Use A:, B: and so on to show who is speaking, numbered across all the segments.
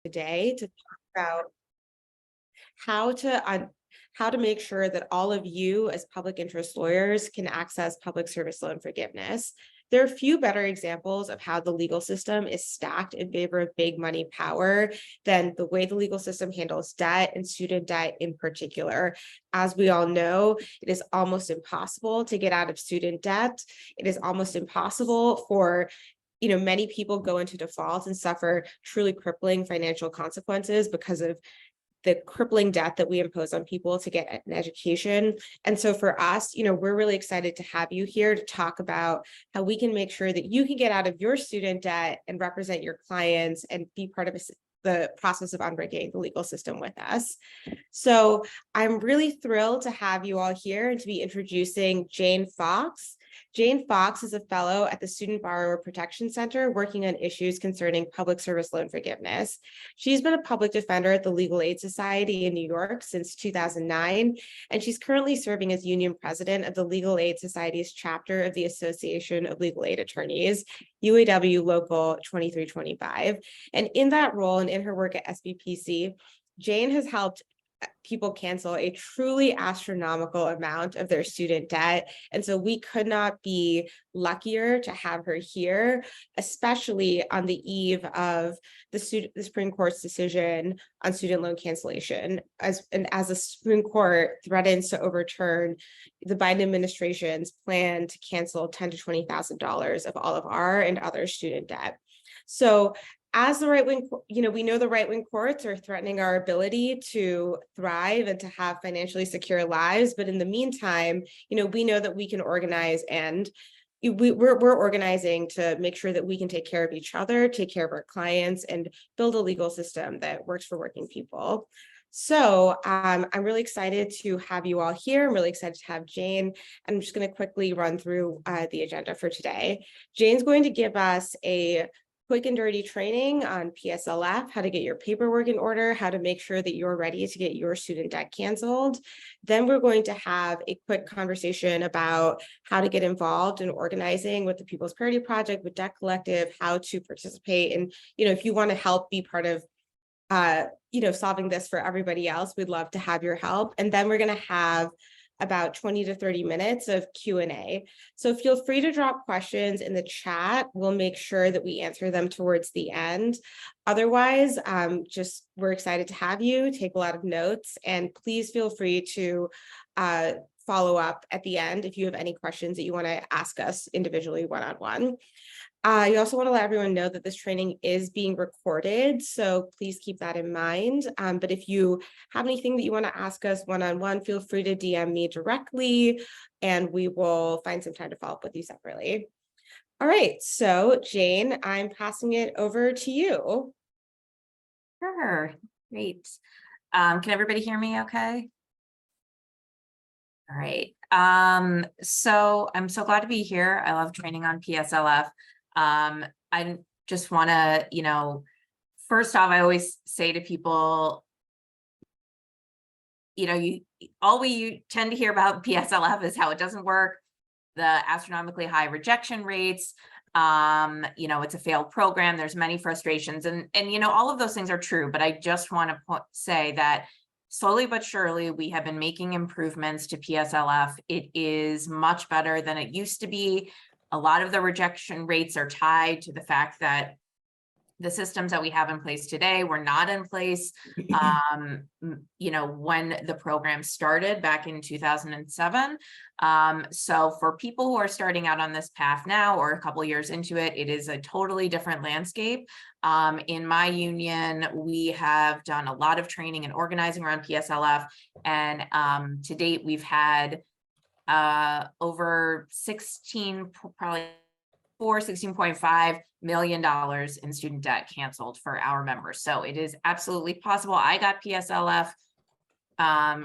A: today to talk about how to how to make sure that all of you as public interest lawyers can access public service loan forgiveness. There are few better examples of how the legal system is stacked in favor of big money power than the way the legal system handles debt and student debt in particular. As we all know, it is almost impossible to get out of student debt. It is almost impossible for many people go into default and suffer truly crippling financial consequences because of the crippling debt that we impose on people to get an education. And so for us, we're really excited to have you here to talk about how we can make sure that you can get out of your student debt and represent your clients and be part of the process of unbreaking the legal system with us. So I'm really thrilled to have you all here and to be introducing Jane Fox. Jane Fox is a fellow at the Student Borrower Protection Center working on issues concerning public service loan forgiveness. She's been a public defender at the Legal Aid Society in New York since 2009, and she's currently serving as union president of the Legal Aid Society's chapter of the Association of Legal Aid Attorneys, UAW Local 2325. And in that role and in her work at SBPC, Jane has helped people cancel a truly astronomical amount of their student debt. And so we could not be luckier to have her here, especially on the eve of the Supreme Court's decision on student loan cancellation, as the Supreme Court threatens to overturn the Biden administration's plan to cancel $10,000 to $20,000 of all of our and other student debt. So as the right wing, we know the right wing courts are threatening our ability to thrive and to have financially secure lives. But in the meantime, we know that we can organize, and we're organizing to make sure that we can take care of each other, take care of our clients, and build a legal system that works for working people. So I'm really excited to have you all here. I'm really excited to have Jane. I'm just going to quickly run through the agenda for today. Jane's going to give us a quick and dirty training on PSLF, how to get your paperwork in order, how to make sure that you're ready to get your student debt canceled. Then we're going to have a quick conversation about how to get involved in organizing with the People's Parity Project, with Debt Collective, how to participate. And, if you want to help be part of solving this for everybody else, we'd love to have your help. And then we're going to have about 20 to 30 minutes of Q&A. So feel free to drop questions in the chat. We'll make sure that we answer them towards the end. Otherwise, we're excited to have you, take a lot of notes, and please feel free to follow up at the end if you have any questions that you want to ask us individually one-on-one. You also want to let everyone know that this training is being recorded, so please keep that in mind. But if you have anything that you want to ask us one-on-one, feel free to DM me directly, and we will find some time to follow up with you separately. All right, so Jane, I'm passing it over to you.
B: Sure, great. Can everybody hear me okay? All right, so I'm so glad to be here. I love training on PSLF. I just want to, first off, I always say to people, all we tend to hear about PSLF is how it doesn't work, the astronomically high rejection rates, it's a failed program, there's many frustrations, and all of those things are true, but I just want to say that slowly but surely, we have been making improvements to PSLF. It is much better than it used to be. A lot of the rejection rates are tied to the fact that the systems that we have in place today were not in place, when the program started back in 2007. So for people who are starting out on this path now or a couple years into it, it is a totally different landscape. In my union, we have done a lot of training and organizing around PSLF, and to date, we've had over $16.5 million in student debt canceled for our members. So it is absolutely possible. I got PSLF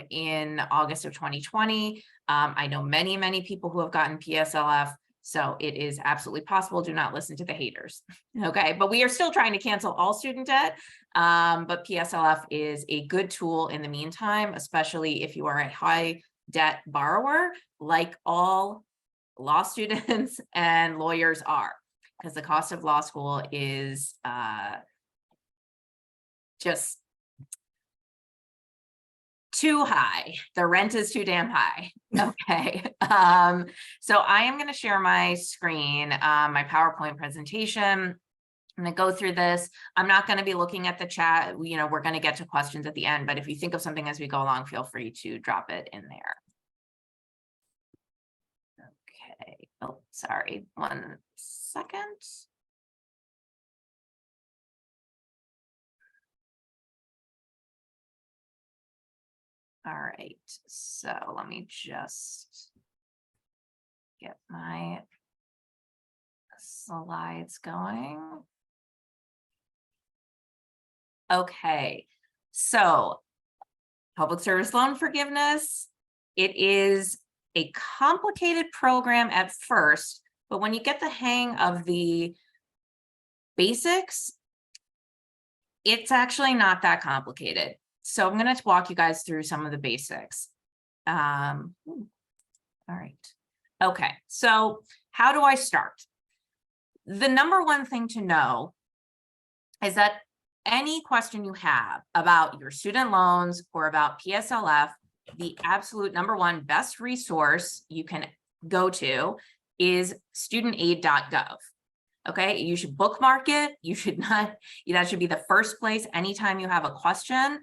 B: in August of 2020. I know many, many people who have gotten PSLF. So it is absolutely possible. Do not listen to the haters. Okay, but we are still trying to cancel all student debt. But PSLF is a good tool in the meantime, especially if you are a high debt borrower, like all law students and lawyers are, because the cost of law school is just too high. The rent is too damn high. Okay. So I am going to share my screen, my PowerPoint presentation. I'm going to go through this. I'm not going to be looking at the chat. We're going to get to questions at the end, but if you think of something as we go along, feel free to drop it in there. Okay. Oh, sorry. 1 second. All right, so let me just get my slides going. Okay, so public service loan forgiveness, it is a complicated program at first, but when you get the hang of the basics, it's actually not that complicated. So I'm going to walk you guys through some of the basics. All right. Okay, so how do I start? The number one thing to know is that any question you have about your student loans or about PSLF, the absolute number one best resource you can go to is studentaid.gov. Okay, you should bookmark it. You should not, that should be the first place anytime you have a question.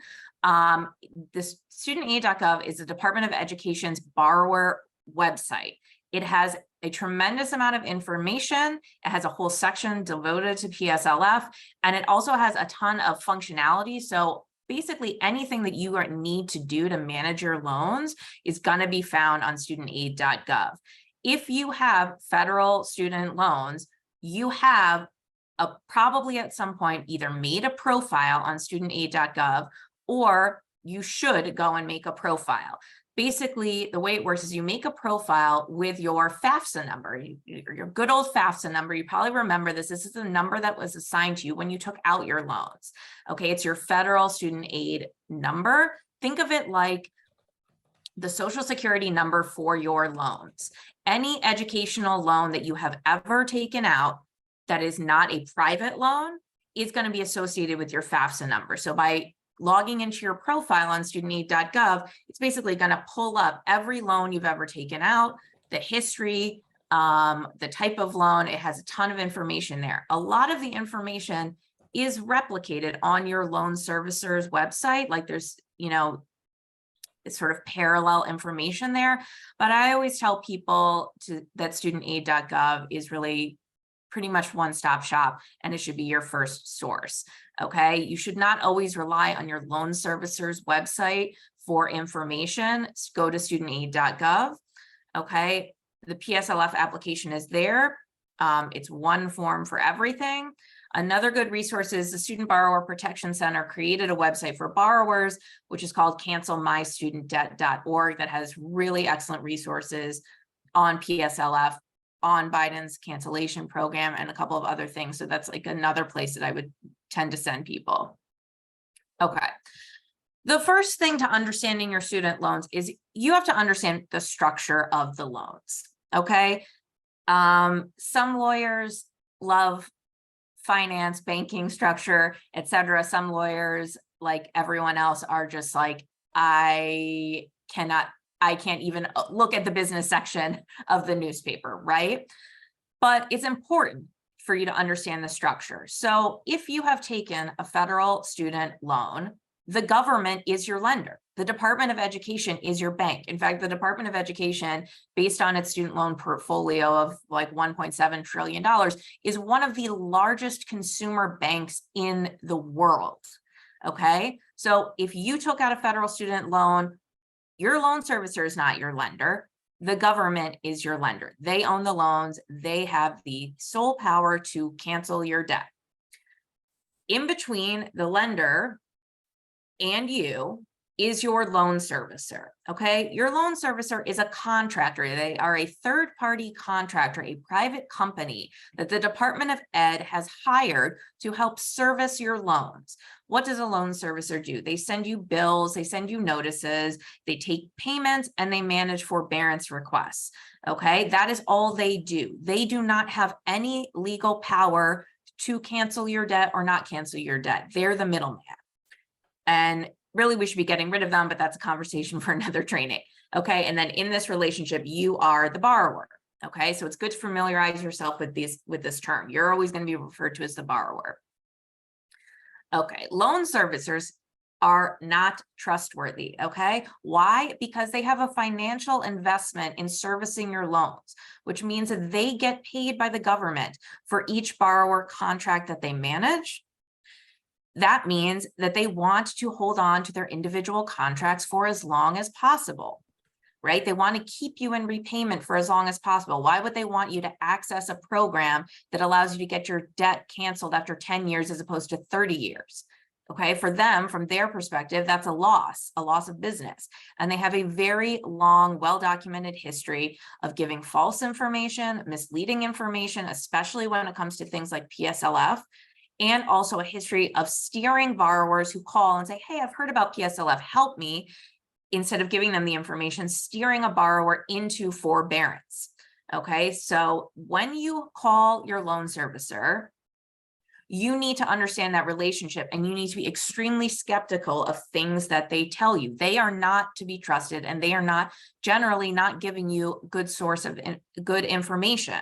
B: This studentaid.gov is the Department of Education's borrower website. It has a tremendous amount of information. It has a whole section devoted to PSLF, and it also has a ton of functionality. So basically anything that you need to do to manage your loans is going to be found on studentaid.gov. If you have federal student loans, you have probably at some point either made a profile on studentaid.gov, or you should go and make a profile. Basically, the way it works is you make a profile with your FAFSA number, your good old FAFSA number. You probably remember this. This is the number that was assigned to you when you took out your loans. Okay, it's your federal student aid number. Think of it like the Social Security number for your loans. Any educational loan that you have ever taken out that is not a private loan is going to be associated with your FAFSA number. So by logging into your profile on studentaid.gov, it's basically going to pull up every loan you've ever taken out, the history, the type of loan. It has a ton of information there. A lot of the information is replicated on your loan servicer's website. Like there's, it's sort of parallel information there. But I always tell people that studentaid.gov is really pretty much one-stop shop, and it should be your first source. Okay, you should not always rely on your loan servicer's website for information. Go to studentaid.gov. Okay, the PSLF application is there. It's one form for everything. Another good resource is the Student Borrower Protection Center created a website for borrowers, which is called cancelmystudentdebt.org, that has really excellent resources on PSLF, on Biden's cancellation program, and a couple of other things. So that's like another place that I would tend to send people. Okay. The first thing to understanding your student loans is you have to understand the structure of the loans. Okay. Some lawyers love finance, banking structure, etc. Some lawyers, like everyone else, are just like, I can't even look at the business section of the newspaper, right? But it's important for you to understand the structure. So if you have taken a federal student loan, the government is your lender. The Department of Education is your bank. In fact, the Department of Education, based on its student loan portfolio of like $1.7 trillion, is one of the largest consumer banks in the world. Okay, so if you took out a federal student loan, your loan servicer is not your lender. The government is your lender. They own the loans. They have the sole power to cancel your debt. In between the lender and you is your loan servicer. Okay, your loan servicer is a contractor. They are a third-party contractor, a private company that the Department of Ed has hired to help service your loans. What does a loan servicer do? They send you bills, they send you notices, they take payments, and they manage forbearance requests. Okay, that is all they do. They do not have any legal power to cancel your debt or not cancel your debt. They're the middleman. And really, we should be getting rid of them, but that's a conversation for another training. Okay. And then in this relationship, you are the borrower. Okay. So it's good to familiarize yourself with this term. You're always going to be referred to as the borrower. Okay. Loan servicers are not trustworthy. Okay. Why? Because they have a financial investment in servicing your loans, which means that they get paid by the government for each borrower contract that they manage. That means that they want to hold on to their individual contracts for as long as possible, right? They want to keep you in repayment for as long as possible. Why would they want you to access a program that allows you to get your debt canceled after 10 years as opposed to 30 years? Okay, for them, from their perspective, that's a loss of business. And they have a very long, well-documented history of giving false information, misleading information, especially when it comes to things like PSLF, and also a history of steering borrowers who call and say, hey, I've heard about PSLF, help me, instead of giving them the information, steering a borrower into forbearance. Okay, so when you call your loan servicer, you need to understand that relationship, and you need to be extremely skeptical of things that they tell you. They are not to be trusted, and they are not generally not giving you good source of good information.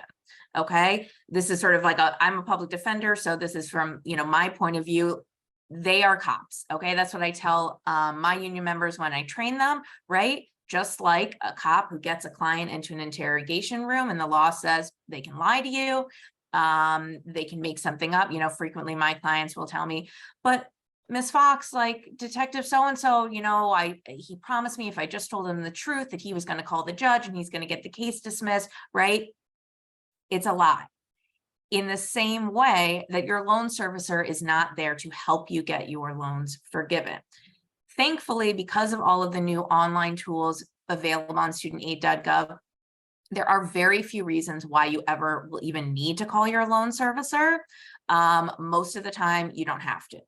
B: Okay, this is sort of like I'm a public defender, so this is from my point of view. They are cops. Okay, that's what I tell my union members when I train them, right? Just like a cop who gets a client into an interrogation room and the law says they can lie to you, they can make something up. Frequently my clients will tell me, but Ms. Fox, like Detective so-and-so, he promised me if I just told him the truth that he was going to call the judge and he's going to get the case dismissed, right? It's a lie. In the same way that your loan servicer is not there to help you get your loans forgiven. Thankfully, because of all of the new online tools available on studentaid.gov, there are very few reasons why you ever will even need to call your loan servicer. Most of the time, you don't have to.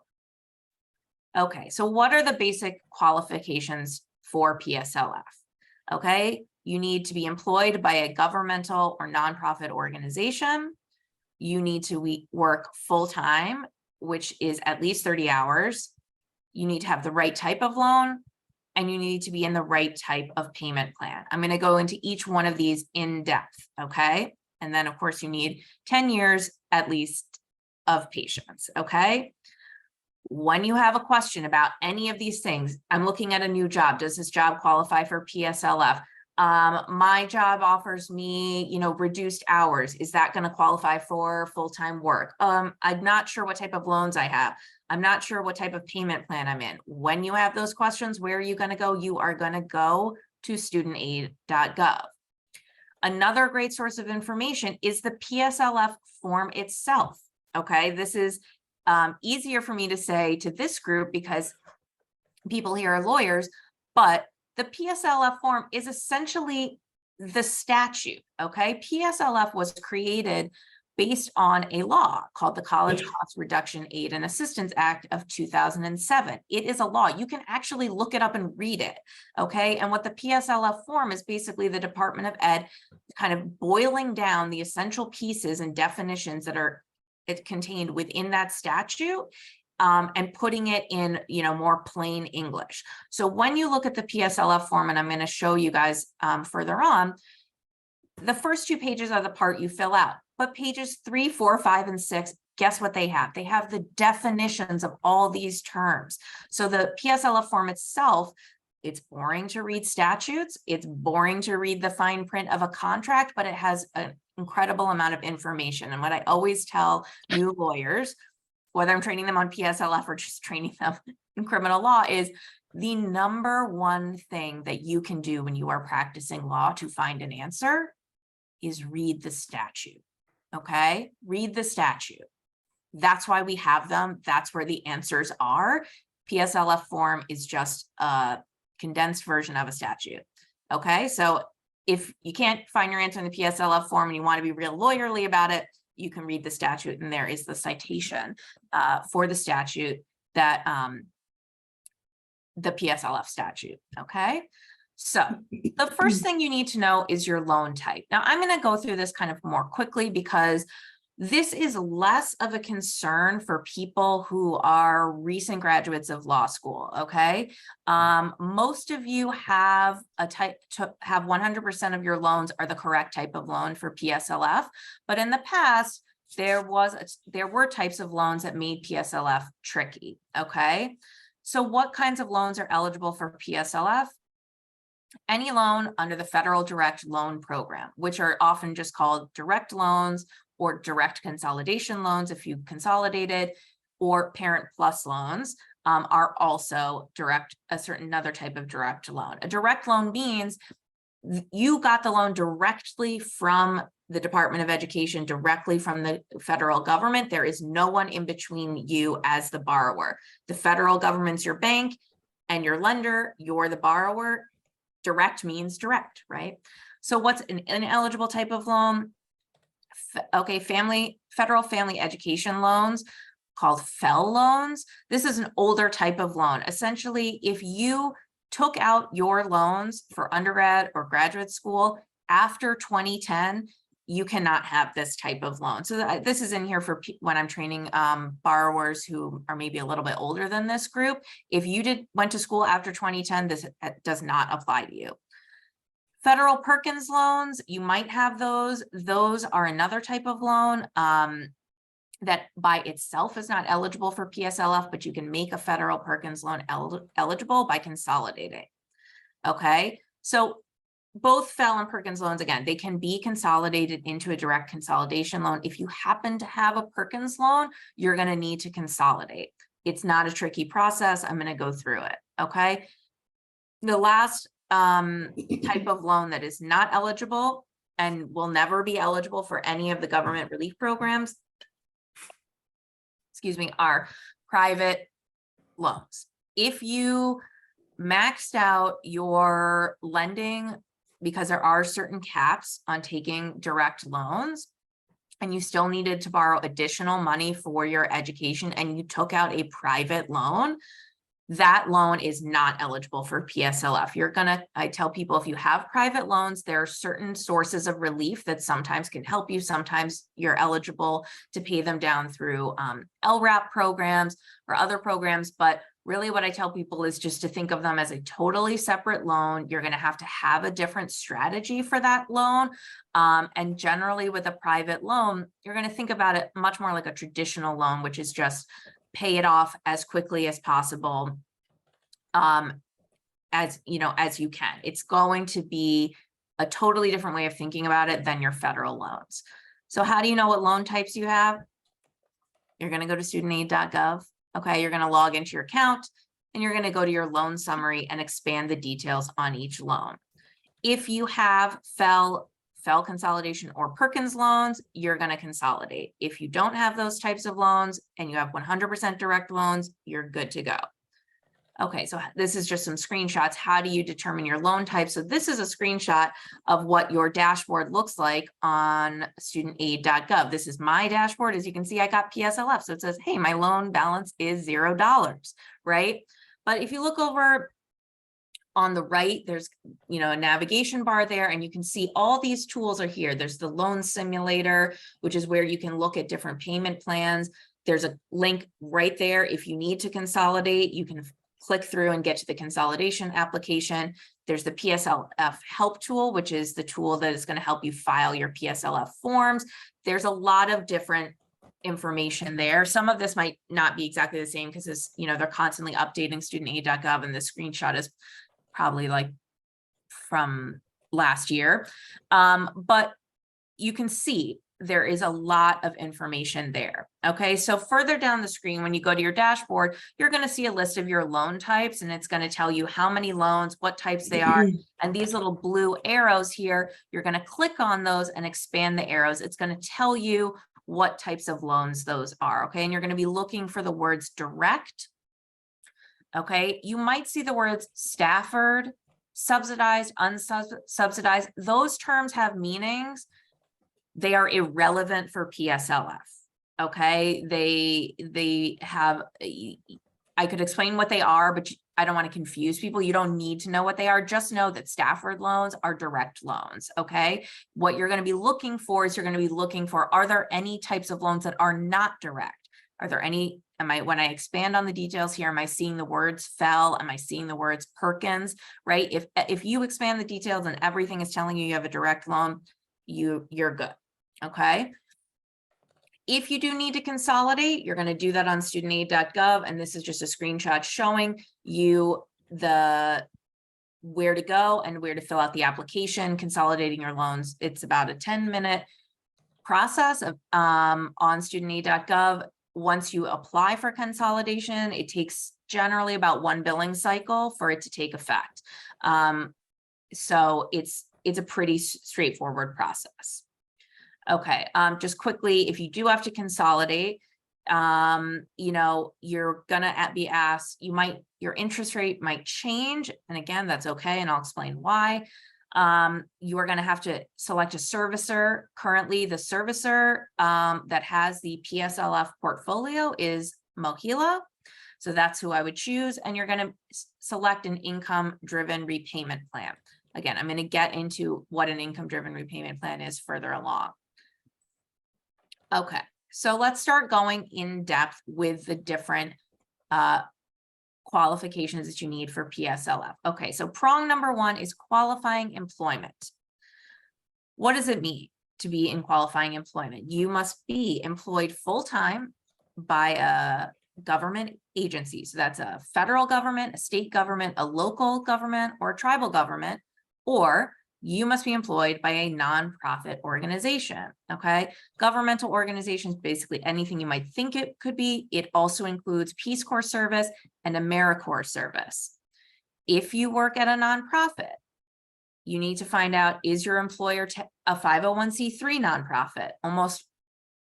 B: Okay, so what are the basic qualifications for PSLF? Okay, you need to be employed by a governmental or nonprofit organization. You need to work full-time, which is at least 30 hours. You need to have the right type of loan, and you need to be in the right type of payment plan. I'm going to go into each one of these in depth, okay? And then, of course, you need 10 years at least of patience, okay? When you have a question about any of these things, I'm looking at a new job. Does this job qualify for PSLF? My job offers me, reduced hours. Is that going to qualify for full-time work? I'm not sure what type of loans I have. I'm not sure what type of payment plan I'm in. When you have those questions, where are you going to go? You are going to go to studentaid.gov. Another great source of information is the PSLF form itself. Okay, this is easier for me to say to this group because people here are lawyers, but the PSLF form is essentially the statute, okay? PSLF was created based on a law called the College Cost Reduction Aid and Assistance Act of 2007. It is a law. You can actually look it up and read it, okay? And what the PSLF form is basically the Department of Ed kind of boiling down the essential pieces and definitions that are contained within that statute, and putting it in, more plain English. So when you look at the PSLF form, and I'm going to show you guys further on, the first 2 pages are the part you fill out, but pages 3, 4, 5, and 6, guess what they have? They have the definitions of all these terms. So the PSLF form itself, it's boring to read statutes. It's boring to read the fine print of a contract, but it has an incredible amount of information. And what I always tell new lawyers, whether I'm training them on PSLF or just training them in criminal law, is the number one thing that you can do when you are practicing law to find an answer is read the statute, okay? Read the statute. That's why we have them. That's where the answers are. PSLF form is just a condensed version of a statute, okay? So if you can't find your answer in the PSLF form and you want to be real lawyerly about it, you can read the statute, and there is the citation for the statute, that the PSLF statute, okay? So the first thing you need to know is your loan type. Now I'm going to go through this kind of more quickly because This is less of a concern for people who are recent graduates of law school, okay? Most of you have a type to have 100% of your loans are the correct type of loan for PSLF, but in the past, there were types of loans that made PSLF tricky, okay? So what kinds of loans are eligible for PSLF? Any loan under the federal direct loan program, which are often just called direct loans or direct consolidation loans if you consolidated, or parent plus loans are also another type of direct loan. A direct loan means you got the loan directly from the Department of Education, directly from the federal government. There is no one in between you as the borrower. The federal government's your bank and your lender, you're the borrower. Direct means direct, right? So what's an ineligible type of loan? Okay, federal family education loans called FFEL loans. This is an older type of loan. Essentially, if you took out your loans for undergrad or graduate school after 2010, you cannot have this type of loan. So this is in here for when I'm training borrowers who are maybe a little bit older than this group. If you went to school after 2010, this does not apply to you. Federal Perkins loans, you might have those. Those are another type of loan that by itself is not eligible for PSLF, but you can make a federal Perkins loan eligible by consolidating. Okay, so both FFEL and Perkins loans, again, they can be consolidated into a direct consolidation loan. If you happen to have a Perkins loan, you're going to need to consolidate. It's not a tricky process. I'm going to go through it. Okay, the last type of loan that is not eligible and will never be eligible for any of the government relief programs, excuse me, are private loans. If you maxed out your lending, because there are certain caps on taking direct loans, and you still needed to borrow additional money for your education and you took out a private loan, that loan is not eligible for PSLF. I tell people, if you have private loans, there are certain sources of relief that sometimes can help you. Sometimes you're eligible to pay them down through LRAP programs or other programs. But really what I tell people is just to think of them as a totally separate loan. You're going to have a different strategy for that loan. And generally with a private loan, you're going to think about it much more like a traditional loan, which is just pay it off as quickly as possible, as you can. It's going to be a totally different way of thinking about it than your federal loans. So how do you know what loan types you have? You're going to go to studentaid.gov. Okay, you're going to log into your account and you're going to go to your loan summary and expand the details on each loan. If you have FFEL consolidation or Perkins loans, you're going to consolidate. If you don't have those types of loans and you have 100% direct loans, you're good to go. Okay, so this is just some screenshots. How do you determine your loan type? So this is a screenshot of what your dashboard looks like on studentaid.gov. This is my dashboard. As you can see, I got PSLF. So it says, hey, my loan balance is $0, right? But if you look over on the right, there's a navigation bar there, and you can see all these tools are here. There's the loan simulator, which is where you can look at different payment plans. There's a link right there. If you need to consolidate, you can click through and get to the consolidation application. There's the PSLF help tool, which is the tool that is going to help you file your PSLF forms. There's a lot of different information there. Some of this might not be exactly the same because they're constantly updating studentaid.gov, and the screenshot is probably like from last year. But you can see there is a lot of information there. Okay, so further down the screen, when you go to your dashboard, you're going to see a list of your loan types, and it's going to tell you how many loans, what types they are. And these little blue arrows here, you're going to click on those and expand the arrows. It's going to tell you what types of loans those are. Okay, and you're going to be looking for the words direct. Okay, you might see the words Stafford, subsidized, unsubsidized. Those terms have meanings. They are irrelevant for PSLF. Okay, they have, I could explain what they are, but I don't want to confuse people. You don't need to know what they are. Just know that Stafford loans are direct loans. Okay. What you're going to be looking for is you're going to be looking for, are there any types of loans that are not direct? Are there any, when I expand on the details here, am I seeing the words fell? Am I seeing the words Perkins, right? If you expand the details and everything is telling you you have a direct loan, you're good. Okay. If you do need to consolidate, you're going to do that on studentaid.gov. And this is just a screenshot showing you where to go and where to fill out the application, consolidating your loans. It's about a 10-minute process of, on studentaid.gov. Once you apply for consolidation, it takes generally about 1 billing cycle for it to take effect. So it's a pretty straightforward process. Okay, just quickly, if you do have to consolidate, you know, you're gonna be asked, your interest rate might change. And again, that's okay. And I'll explain why. You are gonna have to select a servicer. Currently, the servicer that has the PSLF portfolio is Mohila. So that's who I would choose. And you're gonna select an income-driven repayment plan. Again, I'm gonna get into what an income-driven repayment plan is further along. Okay, so let's start going in depth with the different qualifications that you need for PSLF. Okay, so prong number 1 is qualifying employment. What does it mean to be in qualifying employment? You must be employed full-time by a government agency. So that's a federal government, a state government, a local government, or a tribal government, or you must be employed by a nonprofit organization. Okay. Governmental organizations, basically anything you might think it could be. It also includes Peace Corps service and AmeriCorps service. If you work at a nonprofit, you need to find out, is your employer a 501c3 nonprofit? Almost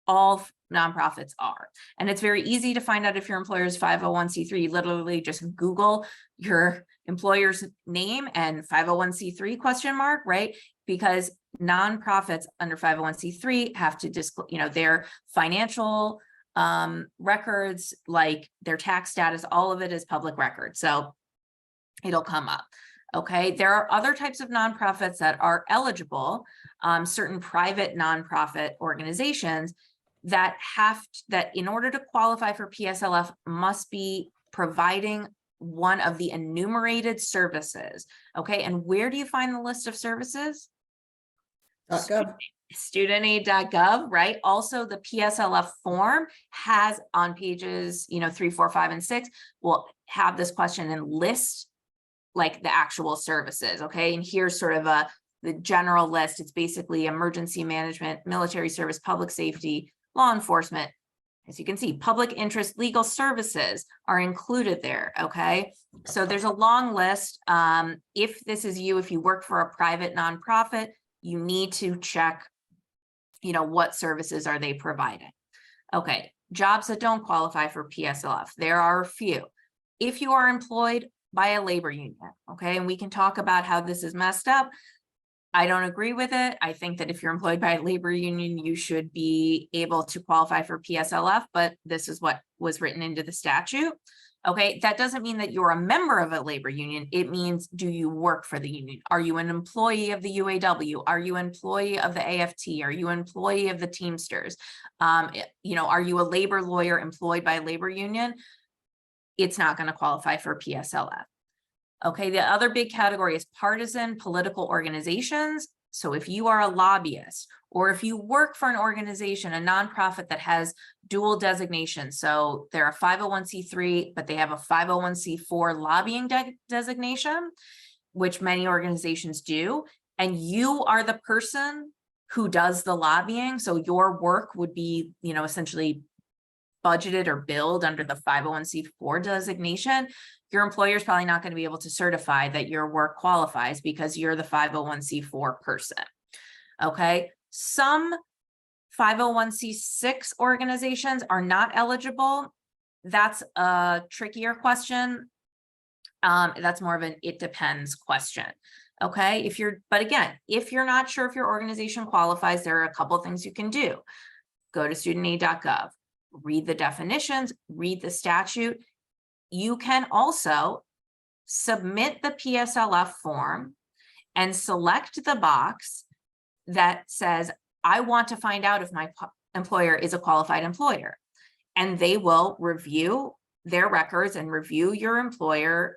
B: all nonprofits are. And it's very easy to find out if your employer is 501c3. You literally just Google your employer's name and 501c3 question mark, right? Because nonprofits under 501c3 have to disclose, you know, their financial records, like their tax status, all of it is public record. So it'll come up. Okay, there are other types of nonprofits that are eligible, certain private nonprofit organizations that in order to qualify for PSLF must be providing one of the enumerated services. Okay, and where do you find the list of services? Studentaid.gov, right? Also, the PSLF form has on pages, 3, 4, 5, and 6 will have this question and list like the actual services. Okay, and here's sort of the general list. It's basically emergency management, military service, public safety, law enforcement. As you can see, public interest legal services are included there. Okay, so there's a long list. If this is you, if you work for a private nonprofit, you need to check, what services are they providing. Okay, jobs that don't qualify for PSLF, there are a few. If you are employed by a labor union, okay, and we can talk about how this is messed up. I don't agree with it. I think that if you're employed by a labor union, you should be able to qualify for PSLF, but this is what was written into the statute. Okay, that doesn't mean that you're a member of a labor union. It means, do you work for the union? Are you an employee of the UAW? Are you an employee of the AFT? Are you an employee of the Teamsters? Are you a labor lawyer employed by a labor union? It's not going to qualify for PSLF. Okay, the other big category is partisan political organizations. So if you are a lobbyist, or if you work for an organization, a nonprofit that has dual designation, so they're a 501c3, but they have a 501c4 lobbying designation, which many organizations do, and you are the person who does the lobbying, so your work would be, essentially budgeted or billed under the 501c4 designation, your employer is probably not going to be able to certify that your work qualifies because you're the 501c4 person. Okay, some 501c6 organizations are not eligible. That's a trickier question. That's more of an it depends question. Okay, but again, if you're not sure if your organization qualifies, there are a couple of things you can do. Go to studentaid.gov. Read the definitions, read the statute. You can also submit the PSLF form and select the box that says, I want to find out if my employer is a qualified employer. And they will review their records and review your employer's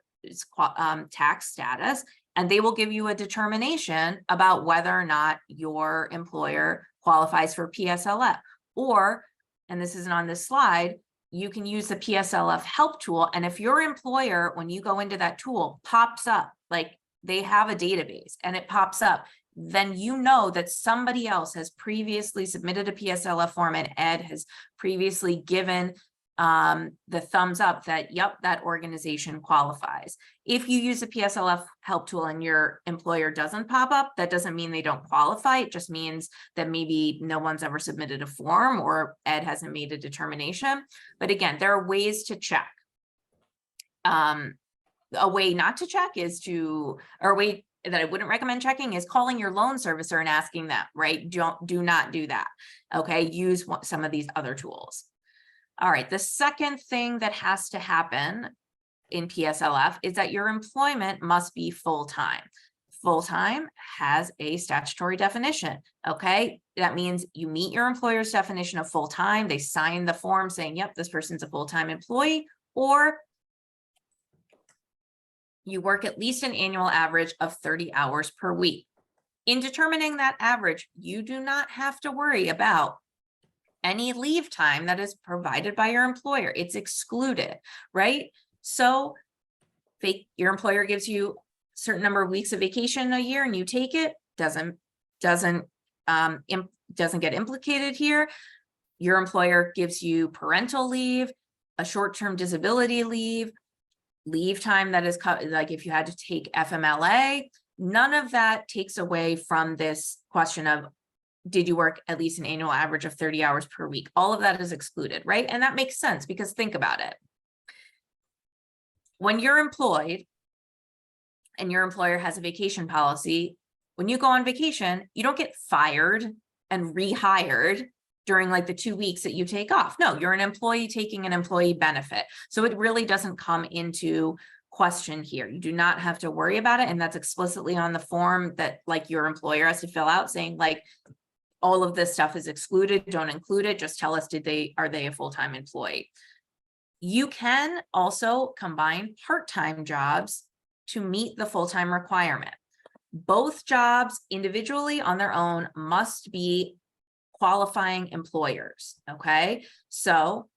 B: tax status, and they will give you a determination about whether or not your employer qualifies for PSLF. Or, and this isn't on this slide, you can use the PSLF help tool. And if your employer, when you go into that tool, pops up, like they have a database and it pops up, then you know that somebody else has previously submitted a PSLF form and Ed has previously given the thumbs up that, yep, that organization qualifies. If you use the PSLF help tool and your employer doesn't pop up, that doesn't mean they don't qualify. It just means that maybe no one's ever submitted a form or Ed hasn't made a determination. But again, there are ways to check. A way not to check is to, or a way that I wouldn't recommend checking is calling your loan servicer and asking them, right? Do not do that. Okay, use some of these other tools. All right, the second thing that has to happen in PSLF is that your employment must be full-time. Full-time has a statutory definition, okay? That means you meet your employer's definition of full-time, they sign the form saying, yep, this person's a full-time employee, or you work at least an annual average of 30 hours per week. In determining that average, you do not have to worry about any leave time that is provided by your employer. It's excluded, right? So your employer gives you a certain number of weeks of vacation a year and you take it, doesn't get implicated here. Your employer gives you parental leave, a short-term disability leave time that is like if you had to take FMLA, none of that takes away from this question of, did you work at least an annual average of 30 hours per week? All of that is excluded, right? And that makes sense because think about it. When you're employed and your employer has a vacation policy, when you go on vacation, you don't get fired and rehired during like the 2 weeks that you take off. No, you're an employee taking an employee benefit. So it really doesn't come into question here. You do not have to worry about it. And that's explicitly on the form that like your employer has to fill out saying like, all of this stuff is excluded, don't include it. Just tell us, are they a full-time employee? You can also combine part-time jobs to meet the full-time requirement. Both jobs individually on their own must be qualifying employers, okay? So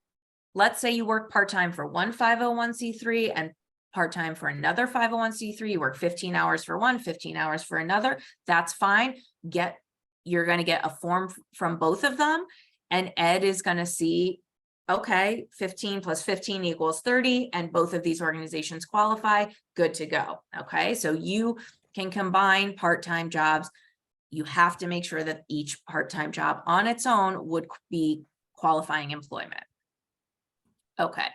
B: let's say you work part-time for one 501c3 and part-time for another 501c3, you work 15 hours for one, 15 hours for another, that's fine. You're going to get a form from both of them and Ed is going to see, okay, 15 plus 15 equals 30 and both of these organizations qualify, good to go, okay? So you can combine part-time jobs. You have to make sure that each part-time job on its own would be qualifying employment. Okay.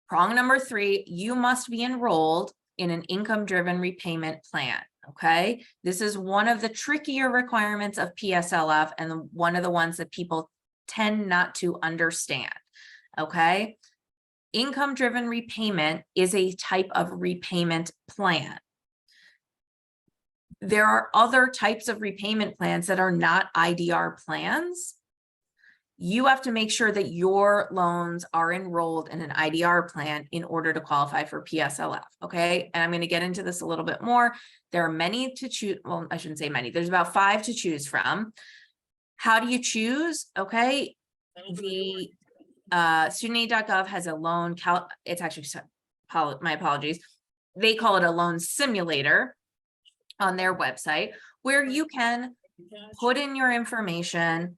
B: Prong number 3, you must be enrolled in an income-driven repayment plan. Okay, this is one of the trickier requirements of PSLF and one of the ones that people tend not to understand. Okay, income-driven repayment is a type of repayment plan. There are other types of repayment plans that are not IDR plans. You have to make sure that your loans are enrolled in an IDR plan in order to qualify for PSLF, okay? And I'm going to get into this a little bit more. There are many to choose, well, I shouldn't say many, there's about 5 to choose from. How do you choose? Okay, the studentaid.gov has a loan, it's actually, my apologies, they call it a loan simulator on their website where you can put in your information.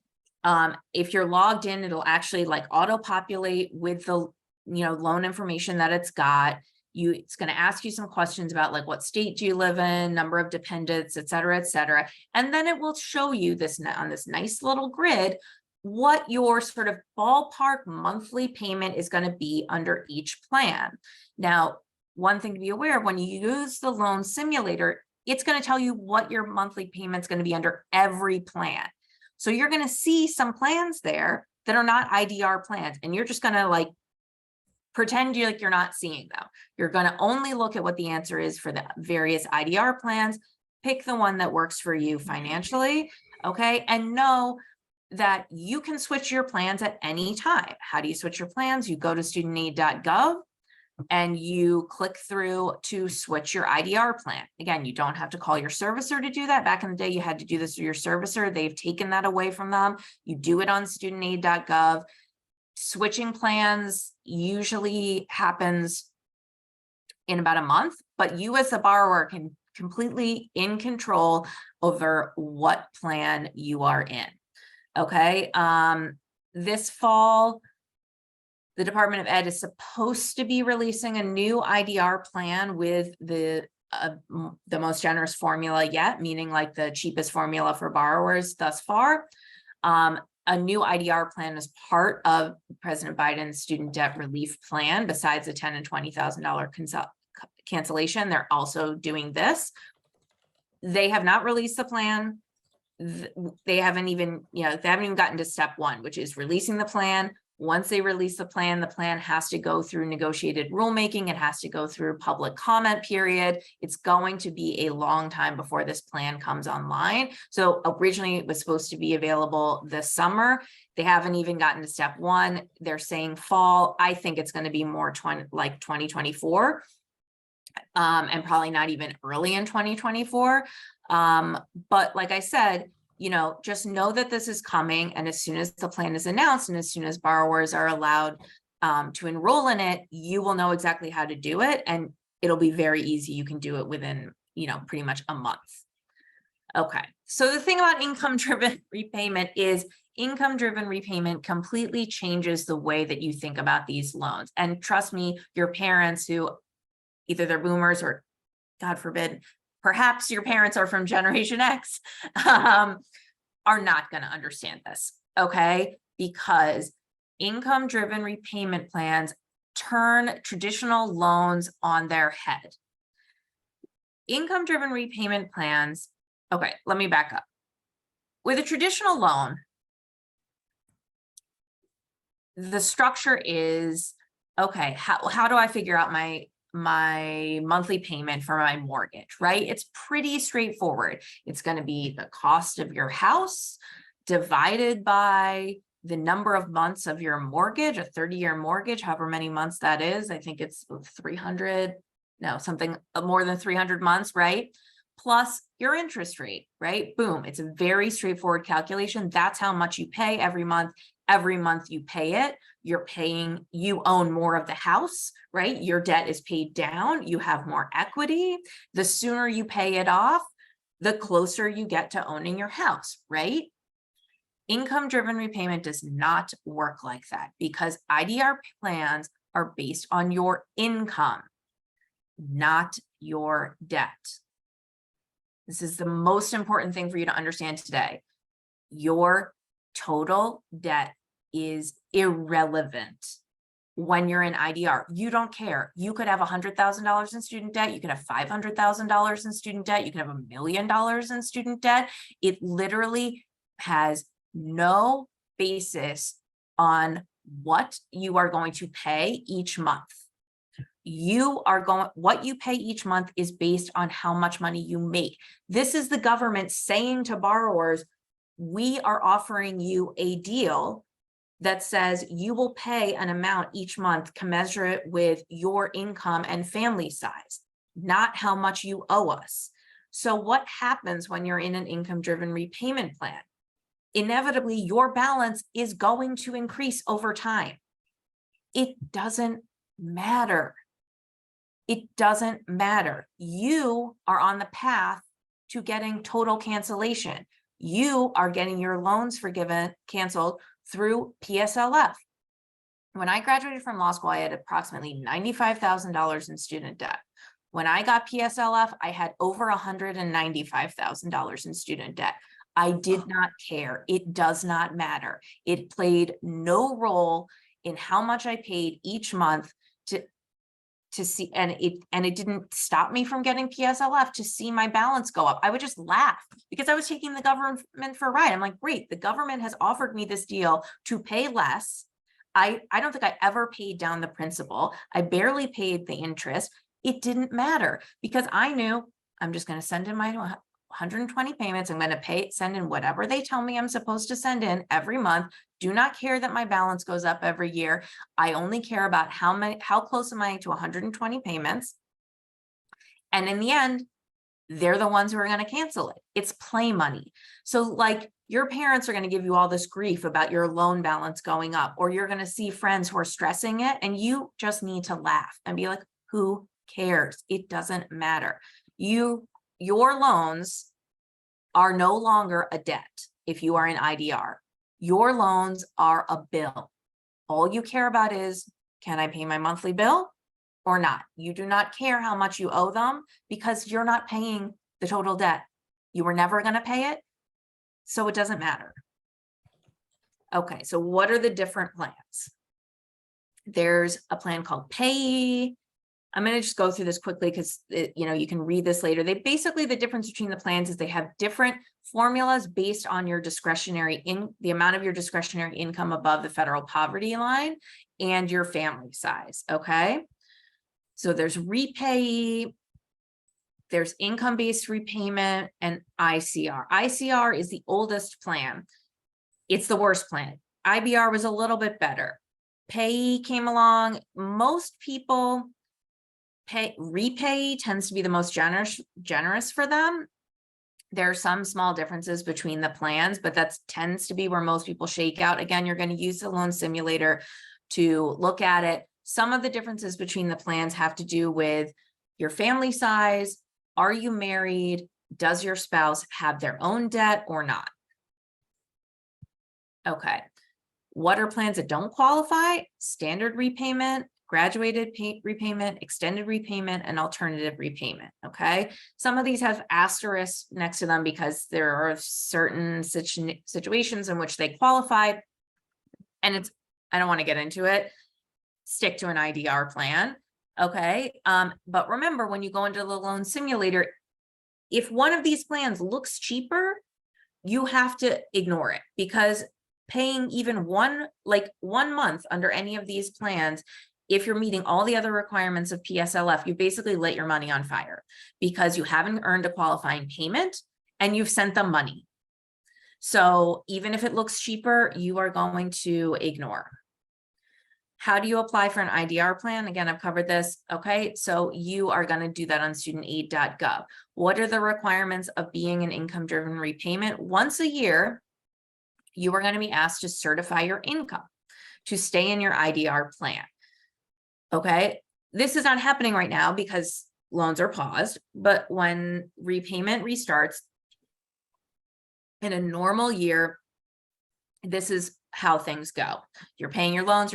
B: If you're logged in, it'll actually like auto-populate with the loan information that it's got. It's going to ask you some questions about like what state do you live in, number of dependents, et cetera, et cetera. And then it will show you this on this nice little grid, what your sort of ballpark monthly payment is going to be under each plan. Now, one thing to be aware of when you use the loan simulator, it's going to tell you what your monthly payment is going to be under every plan. So you're going to see some plans there that are not IDR plans, and you're just going to like pretend you're like you're not seeing them. You're going to only look at what the answer is for the various IDR plans. Pick the one that works for you financially, okay? And know that you can switch your plans at any time. How do you switch your plans? You go to studentaid.gov and you click through to switch your IDR plan. Again, you don't have to call your servicer to do that. Back in the day, you had to do this through your servicer. They've taken that away from them. You do it on studentaid.gov. Switching plans usually happens in about a month, but you as the borrower can completely in control over what plan you are in. Okay. This fall, the Department of Ed is supposed to be releasing a new IDR plan with the most generous formula yet, meaning like the cheapest formula for borrowers thus far. A new IDR plan is part of President Biden's student debt relief plan. Besides the $10,000 and $20,000 cancellation, they're also doing this. They have not released the plan. They haven't even gotten to step one, which is releasing the plan. Once they release the plan has to go through negotiated rulemaking. It has to go through public comment period. It's going to be a long time before this plan comes online. So originally it was supposed to be available this summer. They haven't even gotten to step one. They're saying fall. I think it's going to be more 2024. And probably not even early in 2024. But like I said, just know that this is coming. And as soon as the plan is announced and as soon as borrowers are allowed to enroll in it, you will know exactly how to do it. And it'll be very easy. You can do it within, pretty much a month. Okay. So the thing about income-driven repayment is income-driven repayment completely changes the way that you think about these loans. And trust me, your parents who either they're boomers or, God forbid, perhaps your parents are from Generation X, are not going to understand this, okay? Because income-driven repayment plans turn traditional loans on their head. Income-driven repayment plans, okay, let me back up. With a traditional loan, the structure is, okay, how do I figure out my monthly payment for my mortgage, right? It's pretty straightforward. It's going to be the cost of your house divided by the number of months of your mortgage, a 30-year mortgage, however many months that is. I think it's 300, no, something more than 300 months, right? Plus your interest rate, right? Boom. It's a very straightforward calculation. That's how much you pay every month. Every month you pay it, you own more of the house, right? Your debt is paid down, you have more equity. The sooner you pay it off, the closer you get to owning your house, right? Income-driven repayment does not work like that because IDR plans are based on your income, not your debt. This is the most important thing for you to understand today. Your total debt is irrelevant when you're in IDR. You don't care. You could have $100,000 in student debt. You could have $500,000 in student debt. You could have $1 million in student debt. It literally has no basis on what you are going to pay each month. What you pay each month is based on how much money you make. This is the government saying to borrowers, we are offering you a deal that says you will pay an amount each month commensurate with your income and family size, not how much you owe us. So what happens when you're in an income-driven repayment plan? Inevitably, your balance is going to increase over time. It doesn't matter. It doesn't matter. You are on the path to getting total cancellation. You are getting your loans canceled through PSLF. When I graduated from law school, I had approximately $95,000 in student debt. When I got PSLF, I had over $195,000 in student debt. I did not care. It does not matter. It played no role in how much I paid each month to see, and it didn't stop me from getting PSLF to see my balance go up. I would just laugh because I was taking the government for a ride. I'm like, great, the government has offered me this deal to pay less. I don't think I ever paid down the principal. I barely paid the interest. It didn't matter because I knew I'm just going to send in my 120 payments. I'm going to send in whatever they tell me I'm supposed to send in every month. Do not care that my balance goes up every year. I only care about how close am I to 120 payments. And in the end, they're the ones who are going to cancel it. It's play money. So like your parents are going to give you all this grief about your loan balance going up, or you're going to see friends who are stressing it, and you just need to laugh and be like, who cares? It doesn't matter. Your loans are no longer a debt if you are in IDR. Your loans are a bill. All you care about is, can I pay my monthly bill or not? You do not care how much you owe them because you're not paying the total debt. You were never going to pay it, so it doesn't matter. Okay, so what are the different plans? There's a plan called Payee. I'm going to just go through this quickly because you can read this later. They basically, the difference between the plans is they have different formulas based on your the amount of your discretionary income above the federal poverty line and your family size. Okay. So there's Repayee, there's income-based repayment, and ICR. ICR is the oldest plan. It's the worst plan. IBR was a little bit better. Payee came along. Most people Repayee tends to be the most generous for them. There are some small differences between the plans, but that tends to be where most people shake out. Again, you're going to use the loan simulator to look at it. Some of the differences between the plans have to do with your family size. Are you married? Does your spouse have their own debt or not? Okay. What are plans that don't qualify? Standard repayment, graduated repayment, extended repayment, and alternative repayment. Okay. Some of these have asterisks next to them because there are certain situations in which they qualify. And I don't want to get into it. Stick to an IDR plan. Okay. But remember, when you go into the loan simulator, if one of these plans looks cheaper, you have to ignore it, because paying even one month under any of these plans, if you're meeting all the other requirements of PSLF, you basically lit your money on fire because you haven't earned a qualifying payment and you've sent them money. So even if it looks cheaper, you are going to ignore. How do you apply for an IDR plan? Again, I've covered this. Okay, so you are going to do that on studentaid.gov. What are the requirements of being an income-driven repayment? Once a year, you are going to be asked to certify your income to stay in your IDR plan. Okay, this is not happening right now because loans are paused, but when repayment restarts in a normal year, this is how things go. You're paying your loans,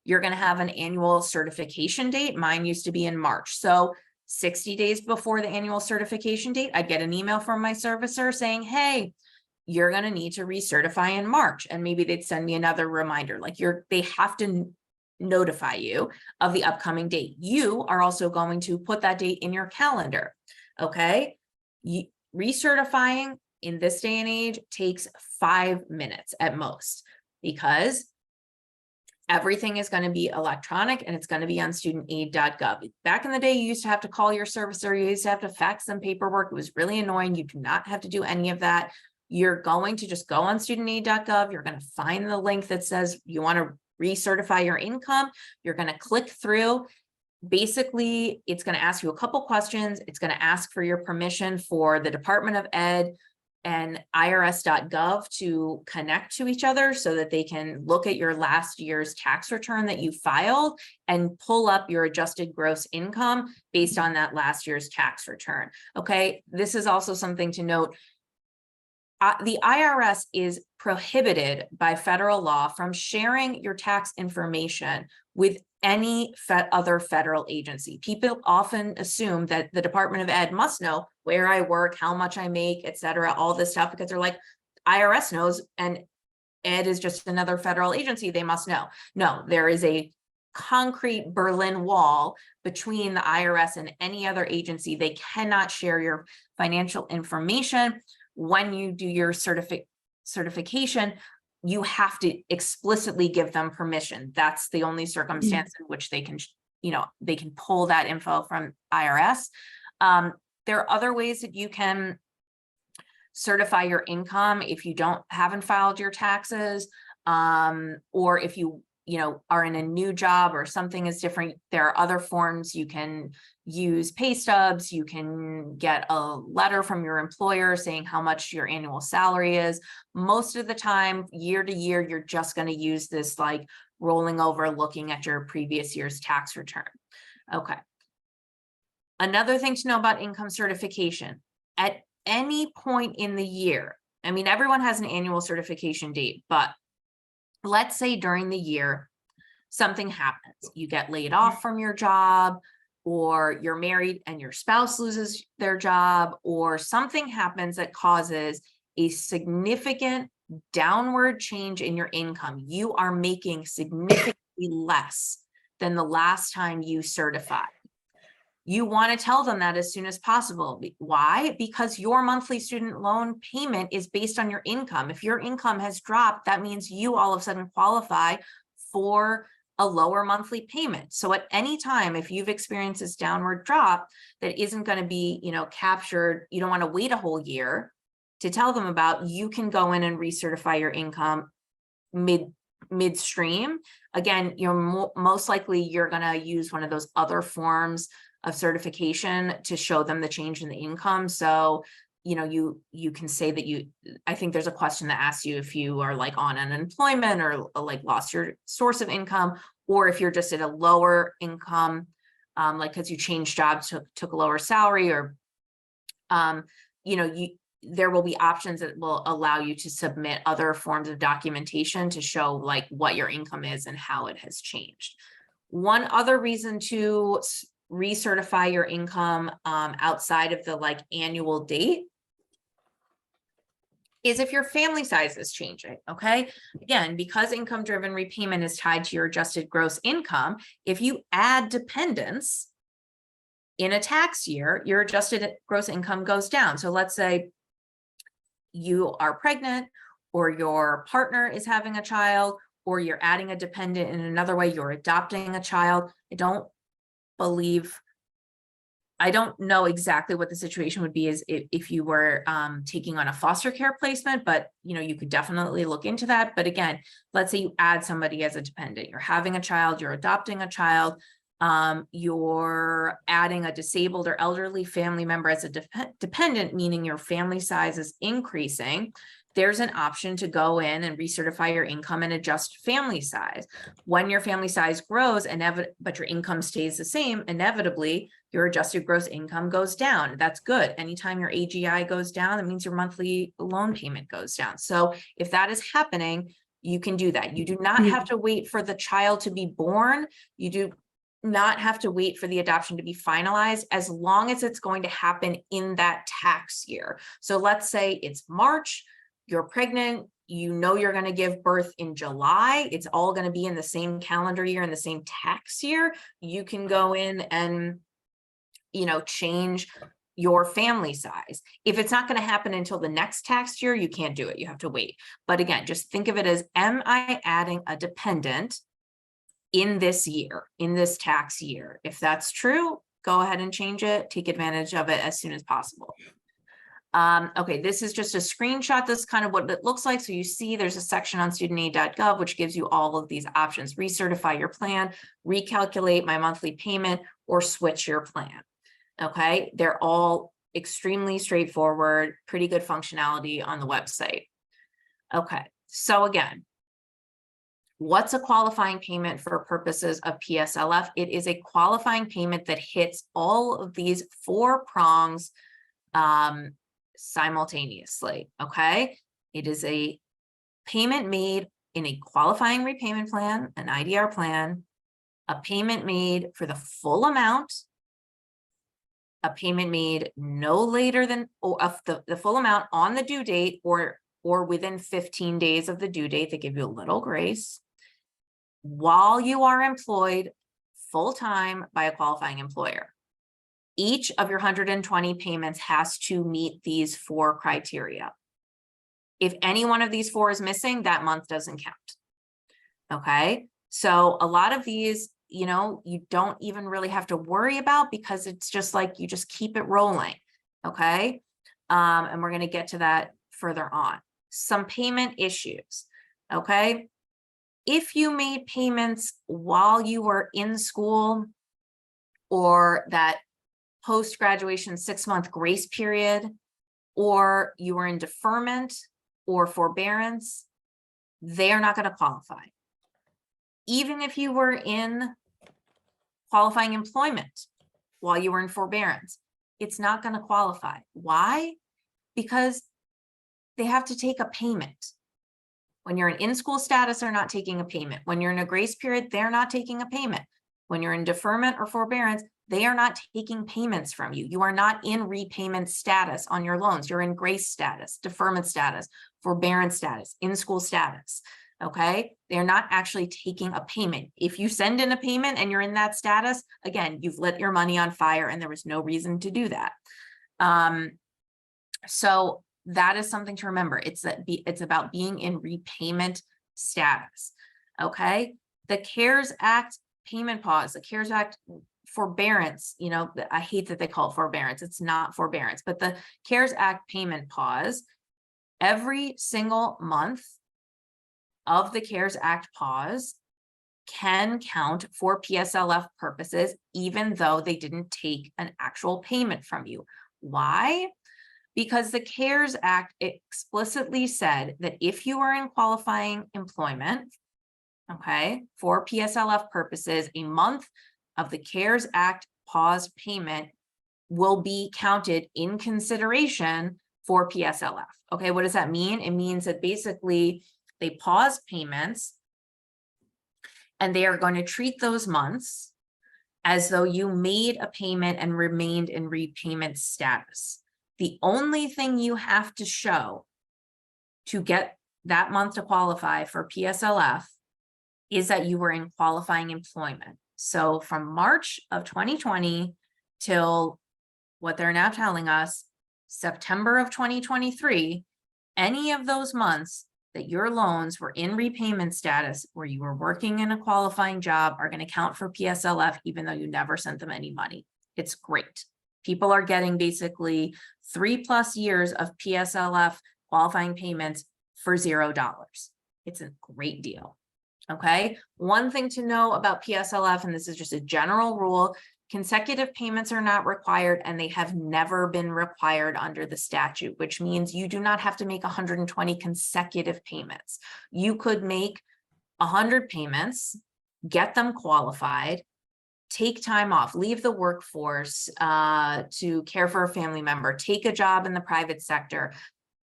B: you're going to have an annual certification date. Mine used to be in March. So 60 days before the annual certification date, I'd get an email from my servicer saying, hey, you're going to need to recertify in March. And maybe they'd send me another reminder, like they have to notify you of the upcoming date. You are also going to put that date in your calendar. Okay. Recertifying in this day and age takes 5 minutes at most, because everything is going to be electronic and it's going to be on studentaid.gov. Back in the day, you used to have to call your servicer. You used to have to fax them paperwork. It was really annoying. You do not have to do any of that. You're going to just go on studentaid.gov. You're going to find the link that says you want to recertify your income. You're going to click through. Basically, it's going to ask you a couple questions. It's going to ask for your permission for the Department of Ed and IRS.gov to connect to each other so that they can look at your last year's tax return that you filed and pull up your adjusted gross income based on that last year's tax return. Okay, this is also something to note. The IRS is prohibited by federal law from sharing your tax information with any other federal agency. People often assume that the Department of Ed must know where I work, how much I make, et cetera, all this stuff, because they're like, IRS knows and Ed is just another federal agency, they must know. No, there is a concrete Berlin Wall between the IRS and any other agency. They cannot share your financial information. When you do your certification, you have to explicitly give them permission. That's the only circumstance in which they can, they can pull that info from IRS. There are other ways that you can certify your income if you haven't filed your taxes, or if you are in a new job or something is different. There are other forms. You can use pay stubs. You can get a letter from your employer saying how much your annual salary is. Most of the time, year to year, you're just going to use this like rolling over, looking at your previous year's tax return. Okay. Another thing to know about income certification, at any point in the year, I mean, everyone has an annual certification date, but let's say during the year, something happens. You get laid off from your job, or you're married and your spouse loses their job, or something happens that causes a significant downward change in your income. You are making significantly less than the last time you certified. You want to tell them that as soon as possible. Why? Because your monthly student loan payment is based on your income. If your income has dropped, that means you all of a sudden qualify for a lower monthly payment. So at any time, if you've experienced this downward drop that isn't going to be, captured, you don't want to wait a whole year to tell them about, you can go in and recertify your income midstream. Again, most likely you're going to use one of those other forms of certification to show them the change in the income. So, you can say that I think there's a question that asks you if you are like on unemployment or like lost your source of income, or if you're just at a lower income, like because you changed jobs, took a lower salary, or, there will be options that will allow you to submit other forms of documentation to show like what your income is and how it has changed. One other reason to recertify your income outside of the like annual date is if your family size is changing. Okay. Again, because income driven repayment is tied to your adjusted gross income, if you add dependents in a tax year, your adjusted gross income goes down. So let's say you are pregnant, or your partner is having a child, or you're adding a dependent in another way, you're adopting a child. I don't know exactly what the situation would be is if you were taking on a foster care placement, but you could definitely look into that. But again, let's say you add somebody as a dependent, you're having a child, you're adopting a child, you're adding a disabled or elderly family member as a dependent, meaning your family size is increasing. There's an option to go in and recertify your income and adjust family size. When your family size grows, but your income stays the same, inevitably, your adjusted gross income goes down. That's good. Anytime your AGI goes down, that means your monthly loan payment goes down. So if that is happening, you can do that. You do not have to wait for the child to be born. You do not have to wait for the adoption to be finalized, as long as it's going to happen in that tax year. So let's say it's March, you're pregnant, you're going to give birth in July. It's all going to be in the same calendar year, in the same tax year. You can go in and, change your family size. If it's not going to happen until the next tax year, you can't do it. You have to wait. But again, just think of it as, am I adding a dependent in this year, in this tax year? If that's true, go ahead and change it. Take advantage of it as soon as possible. Okay, this is just a screenshot. This is kind of what it looks like. So you see there's a section on studentaid.gov, which gives you all of these options: recertify your plan, recalculate my monthly payment, or switch your plan. Okay, they're all extremely straightforward, pretty good functionality on the website. Okay, so again, what's a qualifying payment for purposes of PSLF? It is a qualifying payment that hits all of these 4 prongs simultaneously. Okay, it is a payment made in a qualifying repayment plan, an IDR plan, a payment made for the full amount, a payment made no later than the full amount on the due date, or within 15 days of the due date. They give you a little grace, while you are employed full-time by a qualifying employer. Each of your 120 payments has to meet these 4 criteria. If any one of these 4 is missing, that month doesn't count. Okay, so a lot of these, you know, you don't even really have to worry about because it's just like you just keep it rolling. Okay, and we're going to get to that further on. Some payment issues. Okay, if you made payments while you were in school, or that post-graduation 6-month grace period, or you were in deferment or forbearance, they are not going to qualify. Even if you were in qualifying employment while you were in forbearance, it's not going to qualify. Why? Because they have to take a payment. When you're in in-school status, they're not taking a payment. When you're in a grace period, they're not taking a payment. When you're in deferment or forbearance, they are not taking payments from you. You are not in repayment status on your loans. You're in grace status, deferment status, forbearance status, in-school status. Okay, they're not actually taking a payment. If you send in a payment and you're in that status, again, you've lit your money on fire and there was no reason to do that. So that is something to remember. It's about being in repayment status. Okay, the CARES Act payment pause, the CARES Act forbearance, you know, I hate that they call it forbearance. It's not forbearance, but the CARES Act payment pause, every single month of the CARES Act pause can count for PSLF purposes, even though they didn't take an actual payment from you. Why? Because the CARES Act explicitly said that if you are in qualifying employment, okay, for PSLF purposes, a month of the CARES Act pause payment will be counted in consideration for PSLF. Okay, what does that mean? It means that basically they pause payments and they are going to treat those months as though you made a payment and remained in repayment status. The only thing you have to show to get that month to qualify for PSLF is that you were in qualifying employment. So from March of 2020 till what they're now telling us, September of 2023, any of those months that your loans were in repayment status where you were working in a qualifying job are going to count for PSLF, even though you never sent them any money. It's great. People are getting basically 3+ years of PSLF qualifying payments for $0. It's a great deal. Okay. One thing to know about PSLF, and this is just a general rule, consecutive payments are not required and they have never been required under the statute, which means you do not have to make 120 consecutive payments. You could make 100 payments, get them qualified, take time off, leave the workforce to care for a family member, take a job in the private sector.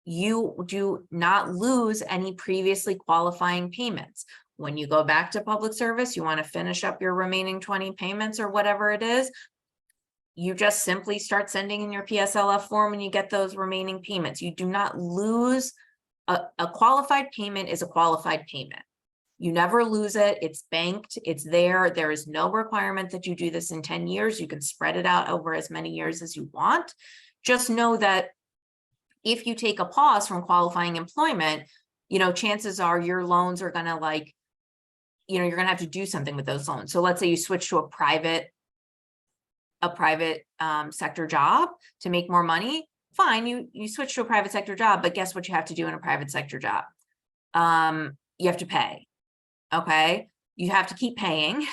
B: You do not lose any previously qualifying payments. When you go back to public service, you want to finish up your remaining 20 payments or whatever it is, you just simply start sending in your PSLF form and you get those remaining payments. You do not lose. A qualified payment is a qualified payment. You never lose it. It's banked. It's there. There is no requirement that you do this in 10 years. You can spread it out over as many years as you want. Just know that if you take a pause from qualifying employment, you know, chances are your loans are going to like, you know, you're going to have to do something with those loans. So let's say you switch to a private sector job to make more money. Fine. You switch to a private sector job, but guess what you have to do in a private sector job? You have to pay. Okay. You have to keep paying.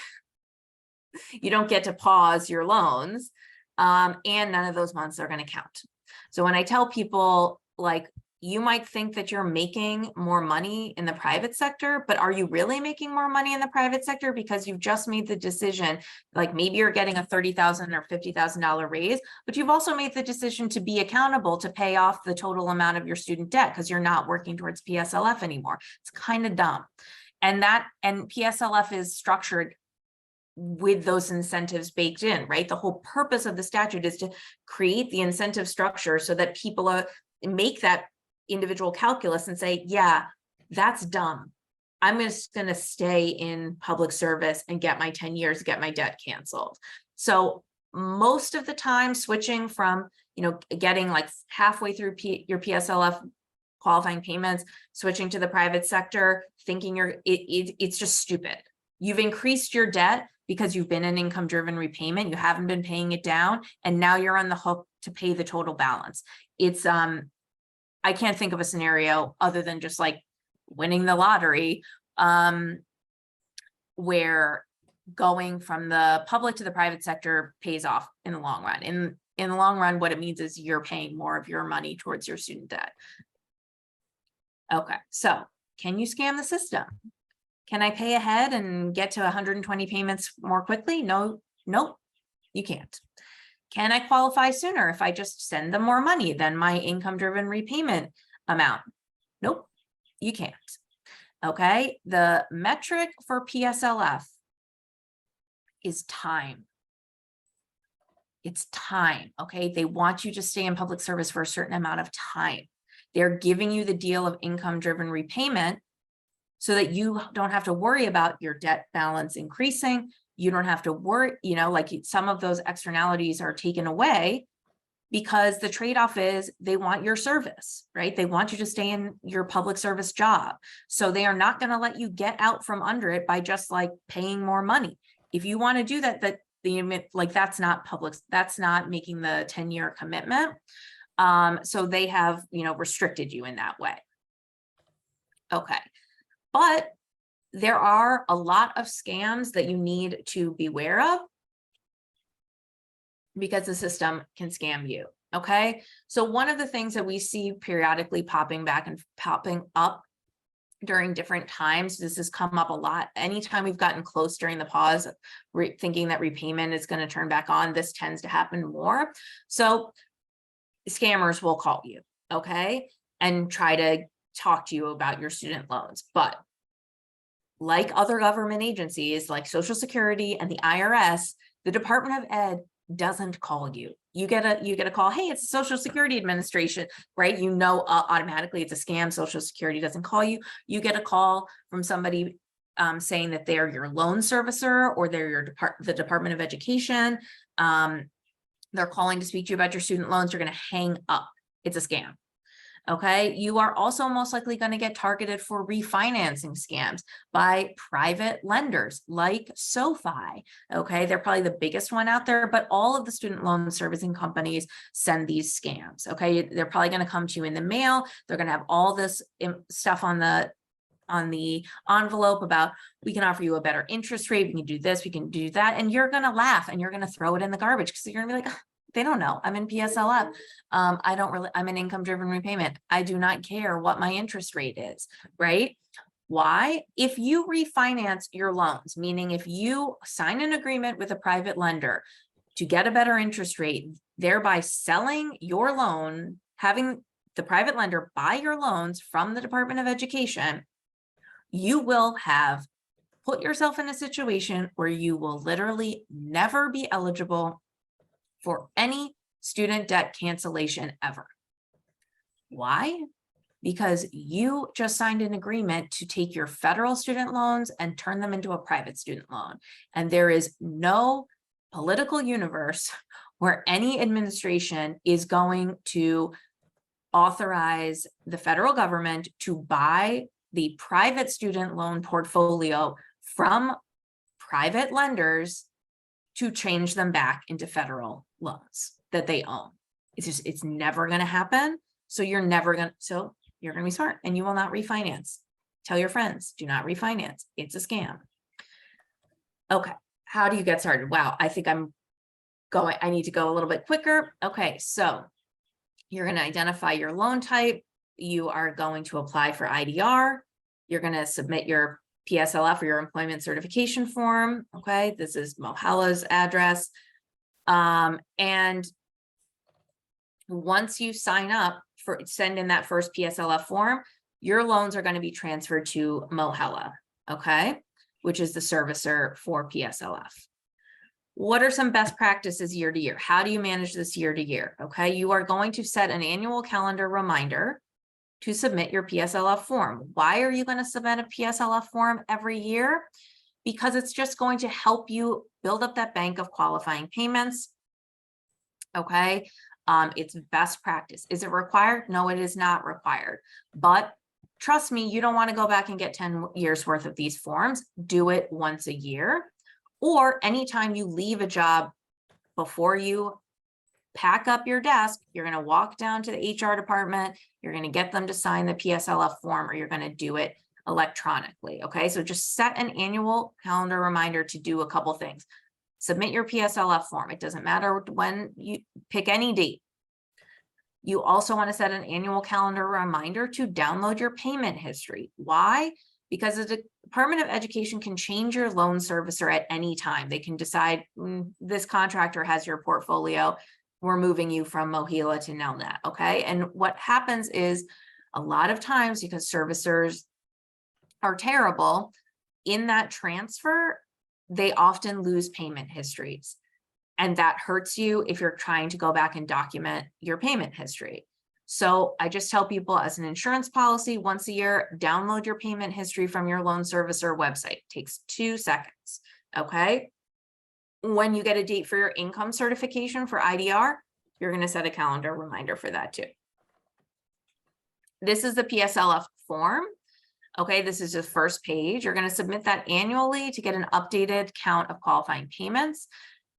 B: You don't get to pause your loans. And none of those months are going to count. So when I tell people, like, you might think that you're making more money in the private sector, but are you really making more money in the private sector because you've just made the decision, like maybe you're getting a $30,000 or $50,000 raise, but you've also made the decision to be accountable to pay off the total amount of your student debt because you're not working towards PSLF anymore. It's kind of dumb. And PSLF is structured with those incentives baked in, right? The whole purpose of the statute is to create the incentive structure so that people make that individual calculus and say, yeah, that's dumb. I'm just going to stay in public service and get my 10 years, get my debt canceled. So most of the time switching from, you know, getting like halfway through your PSLF qualifying payments, switching to the private sector, thinking it's just stupid. You've increased your debt because you've been in income driven repayment. You haven't been paying it down, and now you're on the hook to pay the total balance. It's I can't think of a scenario other than just like winning the lottery, where going from the public to the private sector pays off in the long run. In the long run, what it means is you're paying more of your money towards your student debt. Okay, so can you scam the system? Can I pay ahead and get to 120 payments more quickly? No, nope, you can't. Can I qualify sooner if I just send them more money than my income-driven repayment amount? Nope, you can't. Okay, the metric for PSLF is time. It's time, okay? They want you to stay in public service for a certain amount of time. They're giving you the deal of income-driven repayment so that you don't have to worry about your debt balance increasing. You don't have to worry, like some of those externalities are taken away because the trade-off is they want your service, right? They want you to stay in your public service job. So they are not going to let you get out from under it by just like paying more money. If you want to do that, that's not public, that's not making the 10-year commitment. So they have, restricted you in that way. Okay. But there are a lot of scams that you need to beware of because the system can scam you. Okay. So one of the things that we see periodically popping back and popping up during different times, this has come up a lot. Anytime we've gotten close during the pause, thinking that repayment is going to turn back on, this tends to happen more. So scammers will call you, okay, and try to talk to you about your student loans. But like other government agencies like Social Security and the IRS, the Department of Ed doesn't call you. You get a call, hey, it's the Social Security Administration, right? Automatically it's a scam. Social Security doesn't call you. You get a call from somebody saying that they're your loan servicer or they're the Department of Education. They're calling to speak to you about your student loans. You're going to hang up. It's a scam. Okay. You are also most likely going to get targeted for refinancing scams by private lenders like SoFi. Okay. They're probably the biggest one out there, but all of the student loan servicing companies send these scams. Okay. They're probably going to come to you in the mail. They're going to have all this stuff on the envelope about, we can offer you a better interest rate. We can do this, we can do that. And you're going to laugh and you're going to throw it in the garbage because you're going to be like, they don't know. I'm in PSLF. I'm in income driven repayment. I do not care what my interest rate is, right? Why? If you refinance your loans, meaning if you sign an agreement with a private lender to get a better interest rate, thereby selling your loan, having the private lender buy your loans from the Department of Education, you will have put yourself in a situation where you will literally never be eligible for any student debt cancellation ever. Why? Because you just signed an agreement to take your federal student loans and turn them into a private student loan. And there is no political universe where any administration is going to authorize the federal government to buy the private student loan portfolio from private lenders to change them back into federal loans that they own. It's never going to happen. So you're going to be smart and you will not refinance. Tell your friends, do not refinance. It's a scam. Okay. How do you get started? Wow. I think I need to go a little bit quicker. Okay. So you're going to identify your loan type. You are going to apply for IDR. You're going to submit your PSLF or your employment certification form. Okay. This is Mohella's address. And once you sign up send in that first PSLF form, your loans are going to be transferred to Mohella. Okay. Which is the servicer for PSLF. What are some best practices year to year? How do you manage this year to year? Okay. You are going to set an annual calendar reminder to submit your PSLF form. Why are you going to submit a PSLF form every year? Because it's just going to help you build up that bank of qualifying payments. Okay. It's best practice. Is it required? No, it is not required. But trust me, you don't want to go back and get 10 years worth of these forms. Do it once a year, or anytime you leave a job. Before you pack up your desk, you're going to walk down to the HR department, you're going to get them to sign the PSLF form, or you're going to do it electronically. Okay, so just set an annual calendar reminder to do a couple things. Submit your PSLF form. It doesn't matter when, you pick any date. You also want to set an annual calendar reminder to download your payment history. Why? Because the Department of Education can change your loan servicer at any time. They can decide, this contractor has your portfolio, we're moving you from Mohila to Nelnet, okay? And what happens is, a lot of times, because servicers are terrible, in that transfer, they often lose payment histories. And that hurts you if you're trying to go back and document your payment history. So I just tell people, as an insurance policy, once a year, download your payment history from your loan servicer website. It takes 2 seconds, okay? When you get a date for your income certification for IDR, you're going to set a calendar reminder for that too. This is the PSLF form. Okay, this is the first page. You're going to submit that annually to get an updated count of qualifying payments.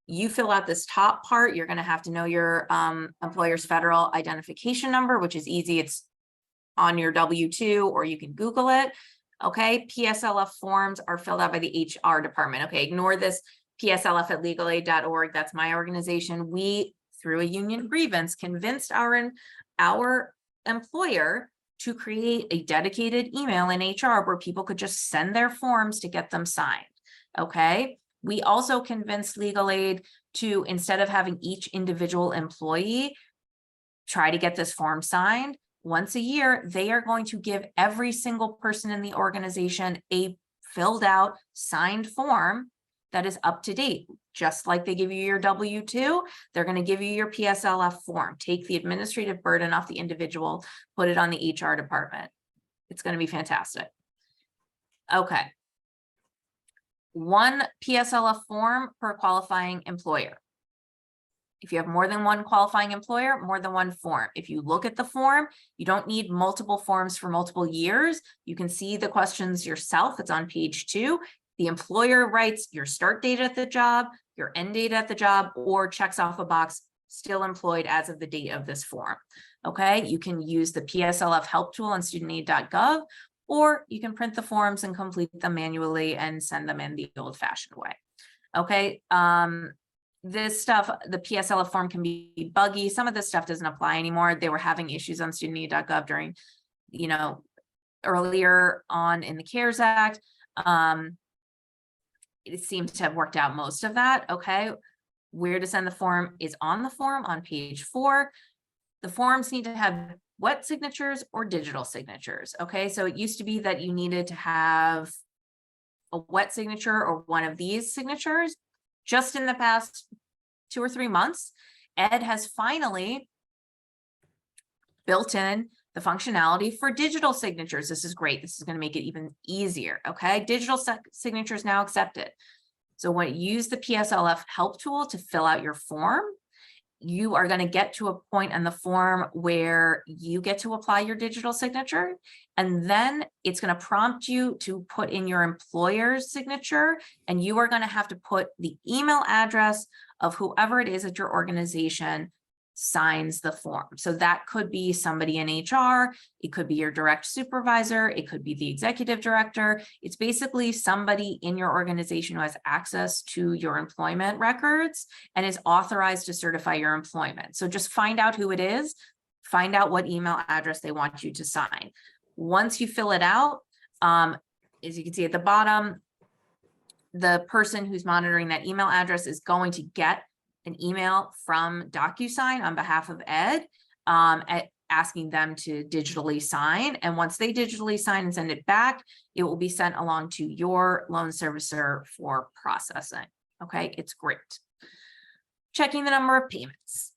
B: You fill out this top part. You're going to have to know your employer's federal identification number, which is easy. It's on your W-2, or you can Google it. Okay, PSLF forms are filled out by the HR department. Okay, ignore this PSLF@legalaid.org. That's my organization. We, through a union grievance, convinced our employer to create a dedicated email in HR where people could just send their forms to get them signed. Okay. We also convinced Legal Aid to, instead of having each individual employee try to get this form signed once a year, they are going to give every single person in the organization a filled out signed form that is up to date. Just like they give you your W-2, they're going to give you your PSLF form. Take the administrative burden off the individual, put it on the HR department. It's going to be fantastic. Okay. 1 PSLF form per qualifying employer. If you have more than 1 qualifying employer, more than 1 form. If you look at the form, you don't need multiple forms for multiple years. You can see the questions yourself. It's on page 2. The employer writes your start date at the job, your end date at the job, or checks off a box, still employed as of the date of this form. Okay, you can use the PSLF help tool on studentaid.gov, or you can print the forms and complete them manually and send them in the old-fashioned way. Okay, this stuff, the PSLF form can be buggy. Some of this stuff doesn't apply anymore. They were having issues on studentaid.gov during, earlier on in the CARES Act. It seems to have worked out most of that. Okay, where to send the form is on the form on page 4. The forms need to have wet signatures or digital signatures. Okay, so it used to be that you needed to have a wet signature or one of these signatures. Just in the past 2 or 3 months, Ed has finally built in the functionality for digital signatures. This is great. This is going to make it even easier. Okay, digital signatures now accepted. So when you use the PSLF help tool to fill out your form, you are going to get to a point on the form where you get to apply your digital signature, and then it's going to prompt you to put in your employer's signature, and you are going to have to put the email address of whoever it is at your organization signs the form. So that could be somebody in HR, it could be your direct supervisor, it could be the executive director. It's basically somebody in your organization who has access to your employment records and is authorized to certify your employment. So just find out who it is, find out what email address they want you to sign. Once you fill it out, as you can see at the bottom, the person who's monitoring that email address is going to get an email from DocuSign on behalf of Ed, asking them to digitally sign. And once they digitally sign and send it back, it will be sent along to your loan servicer for processing. Okay, it's great. Checking the number of payments.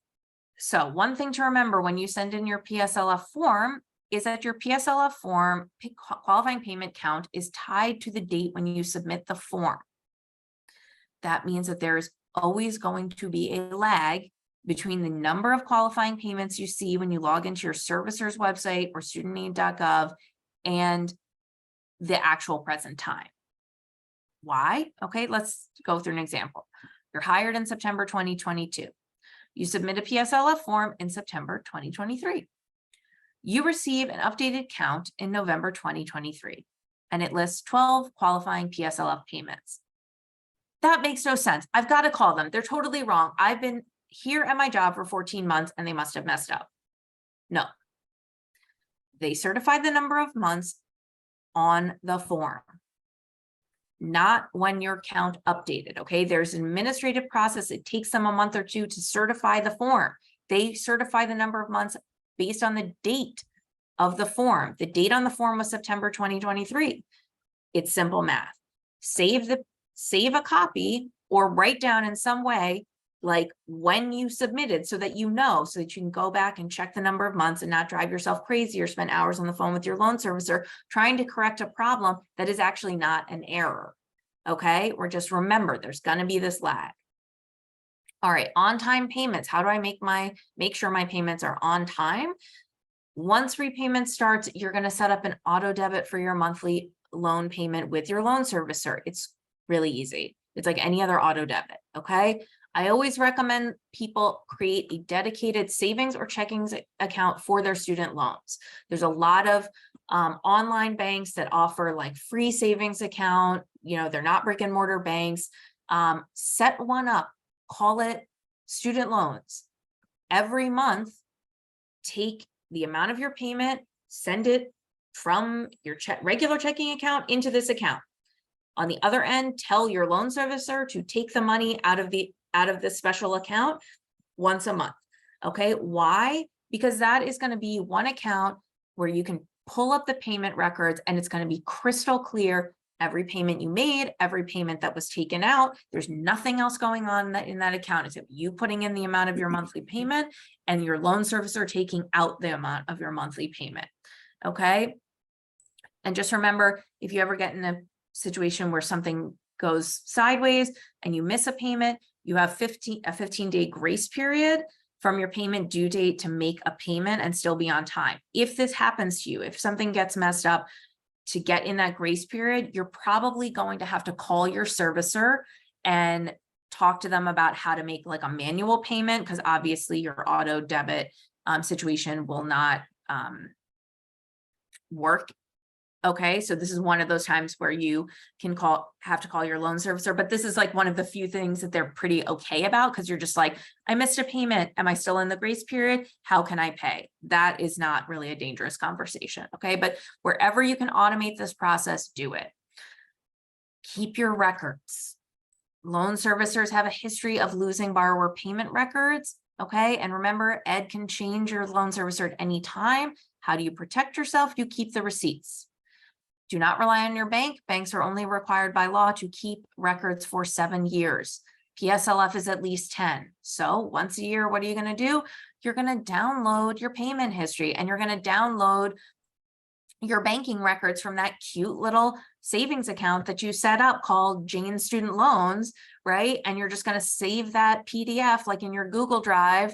B: So one thing to remember when you send in your PSLF form is that your PSLF form qualifying payment count is tied to the date when you submit the form. That means that there's always going to be a lag between the number of qualifying payments you see when you log into your servicer's website or studentaid.gov and the actual present time. Why? Okay, let's go through an example. You're hired in September 2022. You submit a PSLF form in September 2023. You receive an updated count in November 2023, and it lists 12 qualifying PSLF payments. That makes no sense. I've got to call them. They're totally wrong. I've been here at my job for 14 months and they must have messed up. No. They certified the number of months on the form, not when your count updated, okay? There's an administrative process. It takes them a month or two to certify the form. They certify the number of months based on the date of the form. The date on the form was September 2023. It's simple math. Save a copy or write down in some way like when you submitted so that you know, so that you can go back and check the number of months and not drive yourself crazy or spend hours on the phone with your loan servicer trying to correct a problem that is actually not an error. Okay, or just remember there's going to be this lag. All right, on-time payments. How do I make sure my payments are on time? Once repayment starts, you're going to set up an auto debit for your monthly loan payment with your loan servicer. It's really easy. It's like any other auto debit. Okay. I always recommend people create a dedicated savings or checking account for their student loans. There's a lot of online banks that offer like free savings account. You know, they're not brick and mortar banks. Set one up, call it student loans. Every month, take the amount of your payment, send it from your regular checking account into this account. On the other end, tell your loan servicer to take the money out of this special account once a month. Okay, why? Because that is going to be one account where you can pull up the payment records and it's going to be crystal clear every payment you made, every payment that was taken out. There's nothing else going on in that account except you putting in the amount of your monthly payment and your loan servicer taking out the amount of your monthly payment. Okay. And just remember, if you ever get in a situation where something goes sideways and you miss a payment, you have a 15-day grace period from your payment due date to make a payment and still be on time. If this happens to you, if something gets messed up, to get in that grace period, you're probably going to have to call your servicer and talk to them about how to make like a manual payment, because obviously your auto debit situation will not work. Okay, so this is one of those times where you can have to call your loan servicer, but this is like one of the few things that they're pretty okay about, because you're just like, I missed a payment. Am I still in the grace period? How can I pay? That is not really a dangerous conversation. Okay, but wherever you can automate this process, do it. Keep your records. Loan servicers have a history of losing borrower payment records. Okay, and remember, Ed can change your loan servicer at any time. How do you protect yourself? You keep the receipts. Do not rely on your bank. Banks are only required by law to keep records for 7 years. PSLF is at least 10. So once a year, what are you going to do? You're going to download your payment history and you're going to download your banking records from that cute little savings account that you set up called Jane Student Loans, right? And you're just going to save that PDF like in your Google Drive.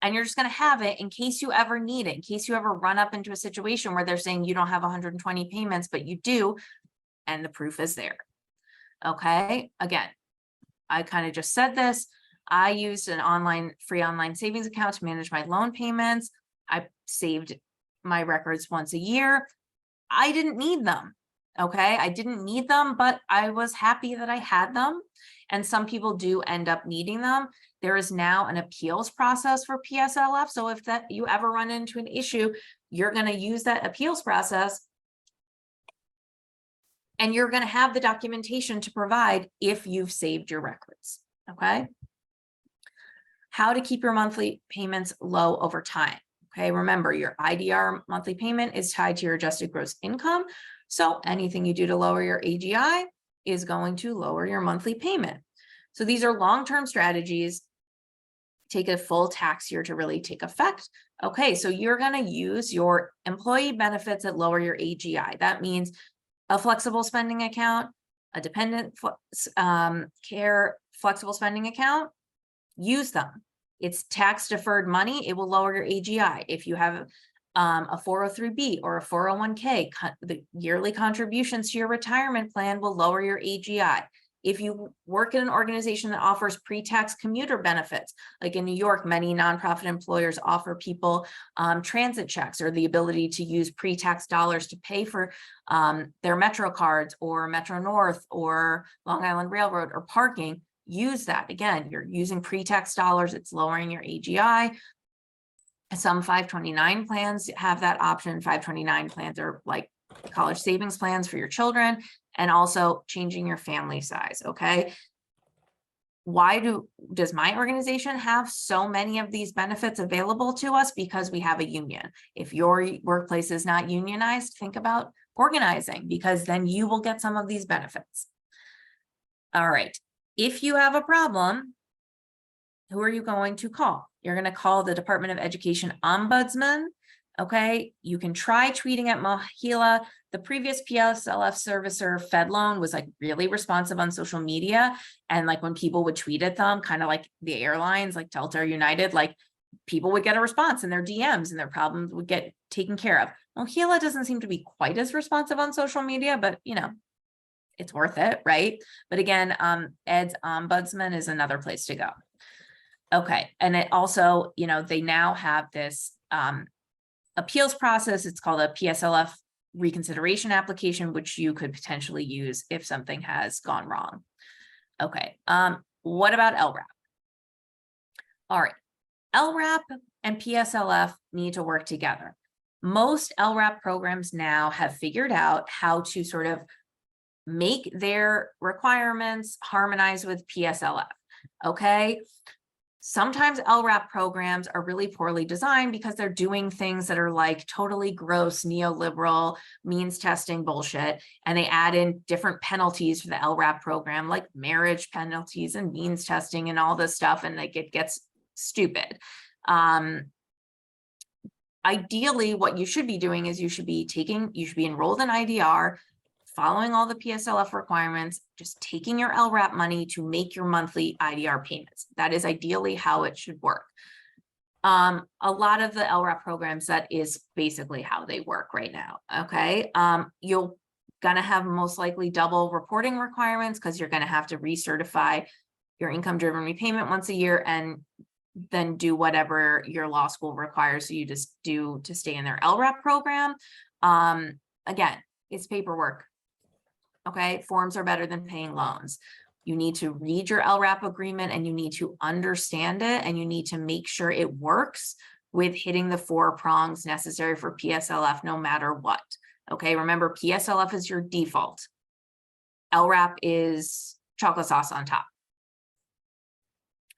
B: And you're just going to have it in case you ever need it, in case you ever run up into a situation where they're saying you don't have 120 payments, but you do, and the proof is there. Okay, again, I kind of just said this. I used an free online savings account to manage my loan payments. I saved my records once a year. I didn't need them. Okay, I didn't need them, but I was happy that I had them. And some people do end up needing them. There is now an appeals process for PSLF. So if you ever run into an issue, you're going to use that appeals process and you're going to have the documentation to provide if you've saved your records. Okay. How to keep your monthly payments low over time. Okay. Remember, your IDR monthly payment is tied to your adjusted gross income. So anything you do to lower your AGI is going to lower your monthly payment. So these are long-term strategies. Take a full tax year to really take effect. Okay, so you're going to use your employee benefits that lower your AGI. That means a flexible spending account, a dependent care flexible spending account. Use them. It's tax deferred money. It will lower your AGI. If you have a 403B or a 401k, the yearly contributions to your retirement plan will lower your AGI. If you work in an organization that offers pre-tax commuter benefits, like in New York, many nonprofit employers offer people transit checks or the ability to use pre-tax dollars to pay for their Metro cards or Metro North or Long Island Railroad or parking. Use that. Again, you're using pre-tax dollars. It's lowering your AGI. Some 529 plans have that option. 529 plans are like college savings plans for your children, and also changing your family size. Okay. Why does my organization have so many of these benefits available to us? Because we have a union. If your workplace is not unionized, think about organizing, because then you will get some of these benefits. All right. If you have a problem, who are you going to call? You're going to call the Department of Education Ombudsman. Okay, you can try tweeting at Mahila. The previous PSLF servicer, FedLoan, was like really responsive on social media. And like when people would tweet at them, kind of like the airlines, like Delta or United, like people would get a response in their DMs and their problems would get taken care of. Mahila doesn't seem to be quite as responsive on social media, but you know, it's worth it, right? But again, Ed's Ombudsman is another place to go. Okay, and it also, you know, they now have this appeals process. It's called a PSLF reconsideration application, which you could potentially use if something has gone wrong. Okay, what about LRAP? All right, LRAP and PSLF need to work together. Most LRAP programs now have figured out how to sort of make their requirements harmonize with PSLF. Okay. Sometimes LRAP programs are really poorly designed because they're doing things that are like totally gross neoliberal means testing bullshit. And they add in different penalties for the LRAP program, like marriage penalties and means testing and all this stuff. And like it gets stupid. Ideally, what you should be doing is you should be enrolled in IDR, following all the PSLF requirements, just taking your LRAP money to make your monthly IDR payments. That is ideally how it should work. A lot of the LRAP programs, that is basically how they work right now, okay? You're gonna have most likely double reporting requirements because you're gonna have to recertify your income-driven repayment once a year and then do whatever your law school requires you to do to stay in their LRAP program. Again, it's paperwork. Okay, forms are better than paying loans. You need to read your LRAP agreement and you need to understand it, and you need to make sure it works with hitting the 4 prongs necessary for PSLF no matter what. Okay, remember PSLF is your default. LRAP is chocolate sauce on top.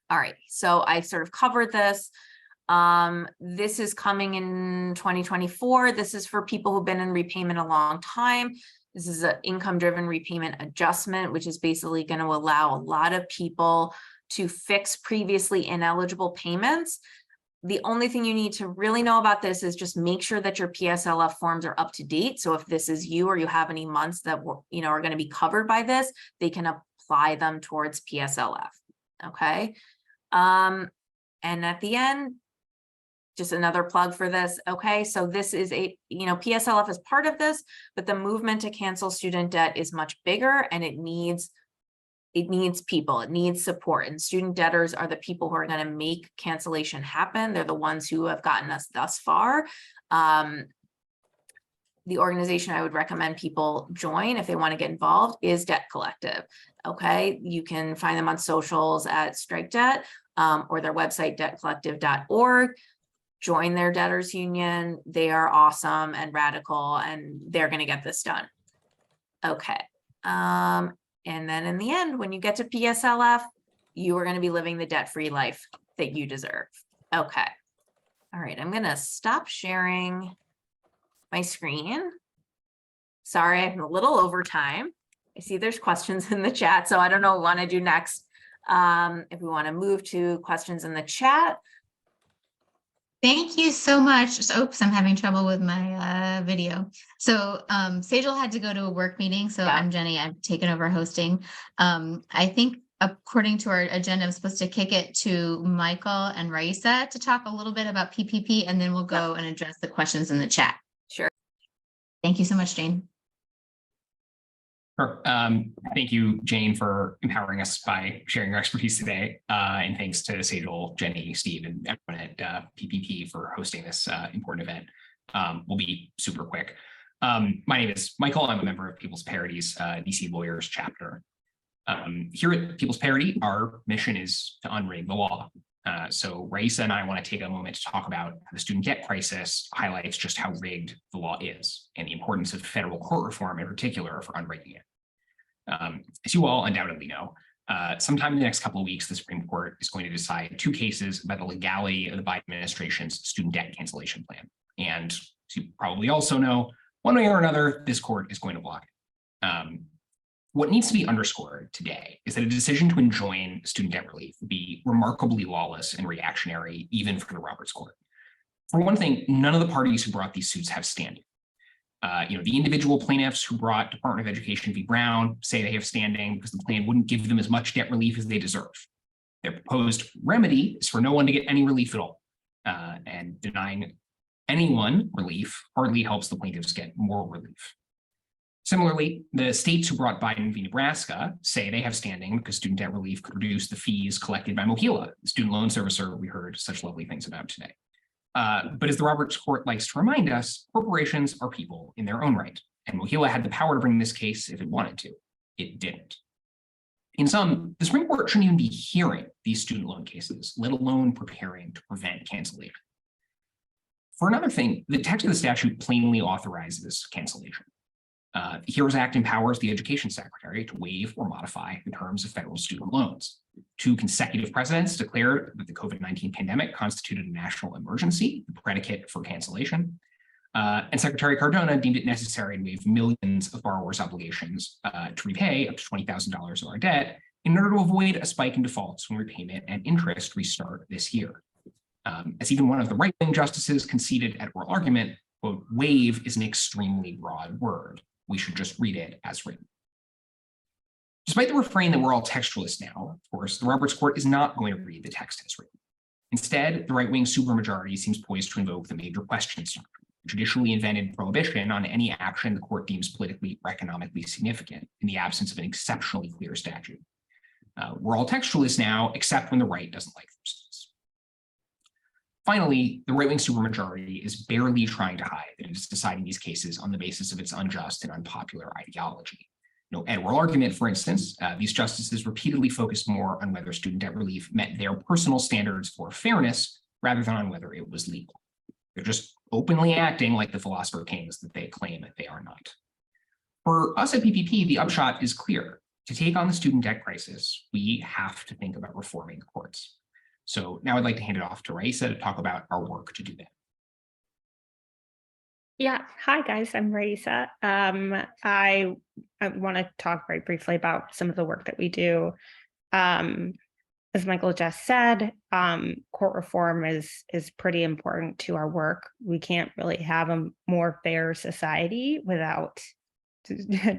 B: All right, so I sort of covered this. This is coming in 2024. This is for people who've been in repayment a long time. This is an income-driven repayment adjustment, which is basically going to allow a lot of people to fix previously ineligible payments. The only thing you need to really know about this is just make sure that your PSLF forms are up to date. So if this is you or you have any months that are going to be covered by this, they can apply them towards PSLF. Okay. And at the end, just another plug for this. Okay, so this is PSLF is part of this, but the movement to cancel student debt is much bigger, and it needs people, it needs support, and student debtors are the people who are going to make cancellation happen. They're the ones who have gotten us thus far. The organization I would recommend people join if they want to get involved is Debt Collective. Okay, you can find them on socials at Strike Debt or their website, debtcollective.org. Join their debtors union. They are awesome and radical, and they're going to get this done. Okay. And then in the end, when you get to PSLF, you are going to be living the debt-free life that you deserve. Okay. All right. I'm going to stop sharing my screen. Sorry, I'm a little over time. I see there's questions in the chat, so I don't know what we want to do next. If we want to move to questions in the chat.
C: Thank you so much. So, oops, I'm having trouble with my video. So Sejal had to go to a work meeting. So
B: Yeah.
C: I'm Jenny. I'm taking over hosting. I think according to our agenda, I'm supposed to kick it to Michael and Raisa to talk a little bit about PPP, and then we'll go and address the questions in the chat.
B: Sure.
C: Thank you so much, Jane.
D: Sure. Thank you, Jane, for empowering us by sharing your expertise today. And thanks to Sejal, Jenny, Steve, and everyone at PPP for hosting this important event. We'll be super quick. My name is Michael. I'm a member of People's Parity's DC Lawyers chapter. Here at People's Parity, our mission is to unrig the law. So Raisa and I want to take a moment to talk about how the student debt crisis highlights just how rigged the law is and the importance of federal court reform in particular for unrigging it. As you all undoubtedly know, sometime in the next couple of weeks, the Supreme Court is going to decide 2 cases about the legality of the Biden administration's student debt cancellation plan. And as you probably also know, one way or another, this court is going to block it. What needs to be underscored today is that a decision to enjoin student debt relief would be remarkably lawless and reactionary, even for the Roberts Court. For one thing, none of the parties who brought these suits have standing. The individual plaintiffs who brought Department of Education v. Brown say they have standing because the plan wouldn't give them as much debt relief as they deserve. Their proposed remedy is for no one to get any relief at all, and denying anyone relief hardly helps the plaintiffs get more relief. Similarly, the states who brought Biden v. Nebraska say they have standing because student debt relief could reduce the fees collected by MOHELA, the student loan servicer we heard such lovely things about today. But as the Roberts Court likes to remind us, corporations are people in their own right, and MOHELA had the power to bring this case if it wanted to. It didn't. In sum, the Supreme Court shouldn't even be hearing these student loan cases, let alone preparing to prevent cancellation. For another thing, the text of the statute plainly authorizes cancellation. The HEROES Act empowers the Education Secretary to waive or modify the terms of federal student loans. 2 consecutive presidents declared that the COVID-19 pandemic constituted a national emergency, the predicate for cancellation. And Secretary Cardona deemed it necessary to waive millions of borrowers' obligations to repay up to $20,000 of our debt in order to avoid a spike in defaults when repayment and interest restart this year. As even one of the right-wing justices conceded at oral argument, quote, waive is an extremely broad word. We should just read it as written. Despite the refrain that we're all textualists now, of course, the Roberts Court is not going to read the text as written. Instead, the right-wing supermajority seems poised to invoke the major questions doctrine, a judicially invented prohibition on any action the court deems politically or economically significant in the absence of an exceptionally clear statute. We're all textualists now, except when the right doesn't like themselves. Finally, the right-wing supermajority is barely trying to hide that it is deciding these cases on the basis of its unjust and unpopular ideology. At oral argument, for instance, these justices repeatedly focused more on whether student debt relief met their personal standards for fairness rather than on whether it was legal. They're just openly acting like the philosopher kings that they claim that they are not. For us at PPP, the upshot is clear. To take on the student debt crisis, we have to think about reforming the courts. So now I'd like to hand it off to Raisa to talk about our work to do that.
E: Yeah, hi guys, I'm Raisa. I want to talk very briefly about some of the work that we do. As Michael just said, court reform is pretty important to our work. We can't really have a more fair society without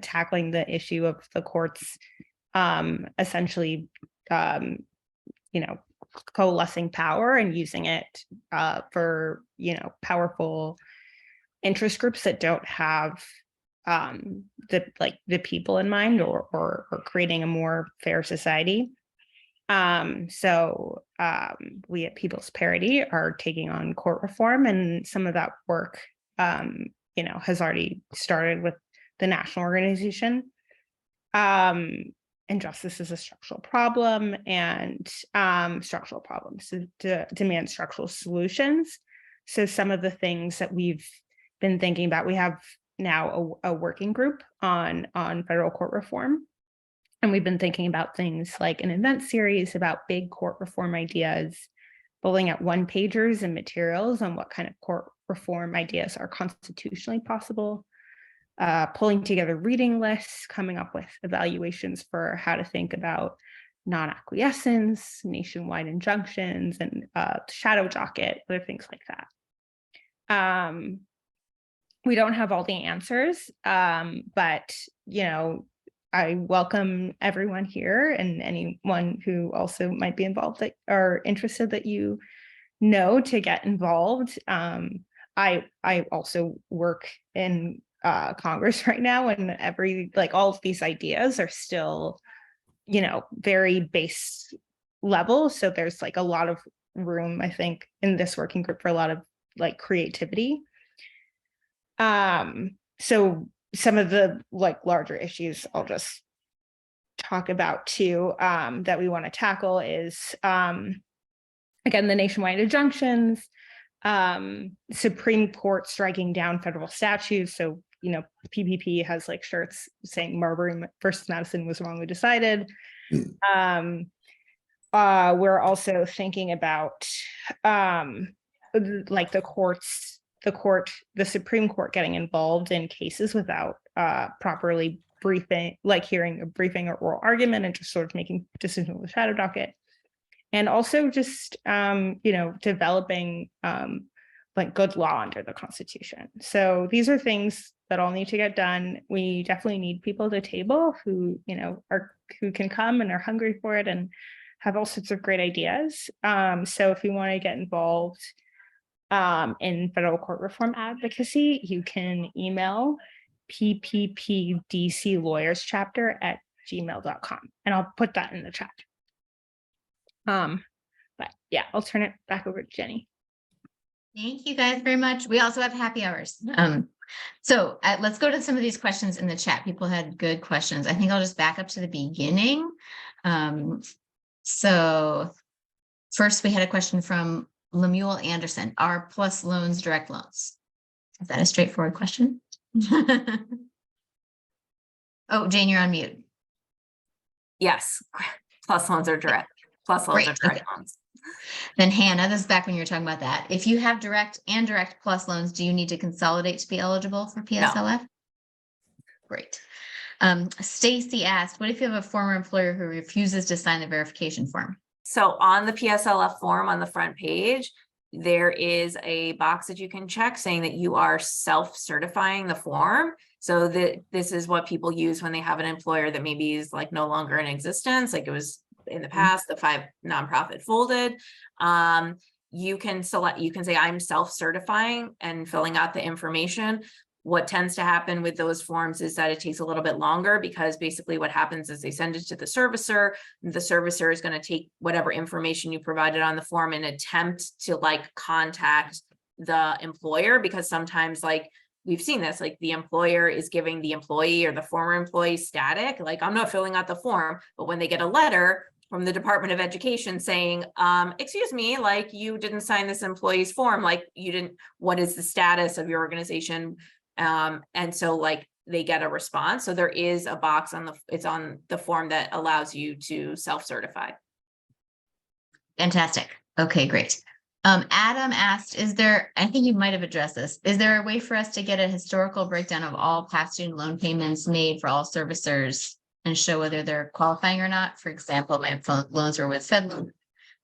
E: tackling the issue of the courts essentially coalescing power and using it for powerful interest groups that don't have the people in mind or creating a more fair society. So we at People's Parity are taking on court reform, and some of that work has already started with the national organization. Injustice is a structural problem, and structural problems demand structural solutions. So some of the things that we've been thinking about, we have now a working group on federal court reform. And we've been thinking about things like an event series about big court reform ideas, pulling out one-pagers and materials on what kind of court reform ideas are constitutionally possible, pulling together reading lists, coming up with evaluations for how to think about non-acquiescence, nationwide injunctions, and shadow docket, other things like that. We don't have all the answers, but I welcome everyone here and anyone who also might be involved that are interested that you know to get involved. I also work in Congress right now, and all of these ideas are still, very base level. So there's like a lot of room, I think, in this working group for a lot of like creativity. So some of the like larger issues I'll just talk about too, that we want to tackle is again, the nationwide injunctions, Supreme Court striking down federal statutes. So, PPP has like shirts saying Marbury versus Madison was wrongly decided. We're also thinking about like the Supreme Court getting involved in cases without properly briefing, like hearing a briefing or oral argument, and just sort of making decisions with the shadow docket. And also just, developing like good law under the Constitution. So these are things that all need to get done. We definitely need people at the table who, who can come and are hungry for it and have all sorts of great ideas. So if you want to get involved in federal court reform advocacy, you can email pppdclawyerschapter@gmail.com, and I'll put that in the chat. But yeah, I'll turn it back over to Jenny.
C: Thank you guys very much. We also have happy hours. So let's go to some of these questions in the chat. People had good questions. I think I'll just back up to the beginning. So first we had a question from Lemuel Anderson. Are plus loans direct loans? Is that a straightforward question? Oh, Jane, you're on mute.
B: Yes, plus loans are direct. Plus loans are
C: Great,
B: direct
C: okay.
B: loans.
C: Then Hannah, this is back when you were talking about that. If you have direct and direct plus loans, do you need to consolidate to be eligible for PSLF? Great. Stacy asked, what if you have a former employer who refuses to sign the verification form?
B: So on the PSLF form on the front page, there is a box that you can check saying that you are self-certifying the form. So that this is what people use when they have an employer that maybe is like no longer in existence, like it was in the past, the 5 nonprofit folded. You can say I'm self-certifying and filling out the information. What tends to happen with those forms is that it takes a little bit longer, because basically what happens is they send it to the servicer. The servicer is going to take whatever information you provided on the form and attempt to like contact the employer, because sometimes like we've seen this, like the employer is giving the employee or the former employee static, like I'm not filling out the form, but when they get a letter from the Department of Education saying, excuse me, like you didn't sign this employee's form, like you didn't, what is the status of your organization? And so like they get a response. So there is a box it's on the form that allows you to self-certify.
C: Fantastic. Okay, great. Adam asked, I think you might have addressed this. Is there a way for us to get a historical breakdown of all past student loan payments made for all servicers and show whether they're qualifying or not? For example, my loans were with FedLoan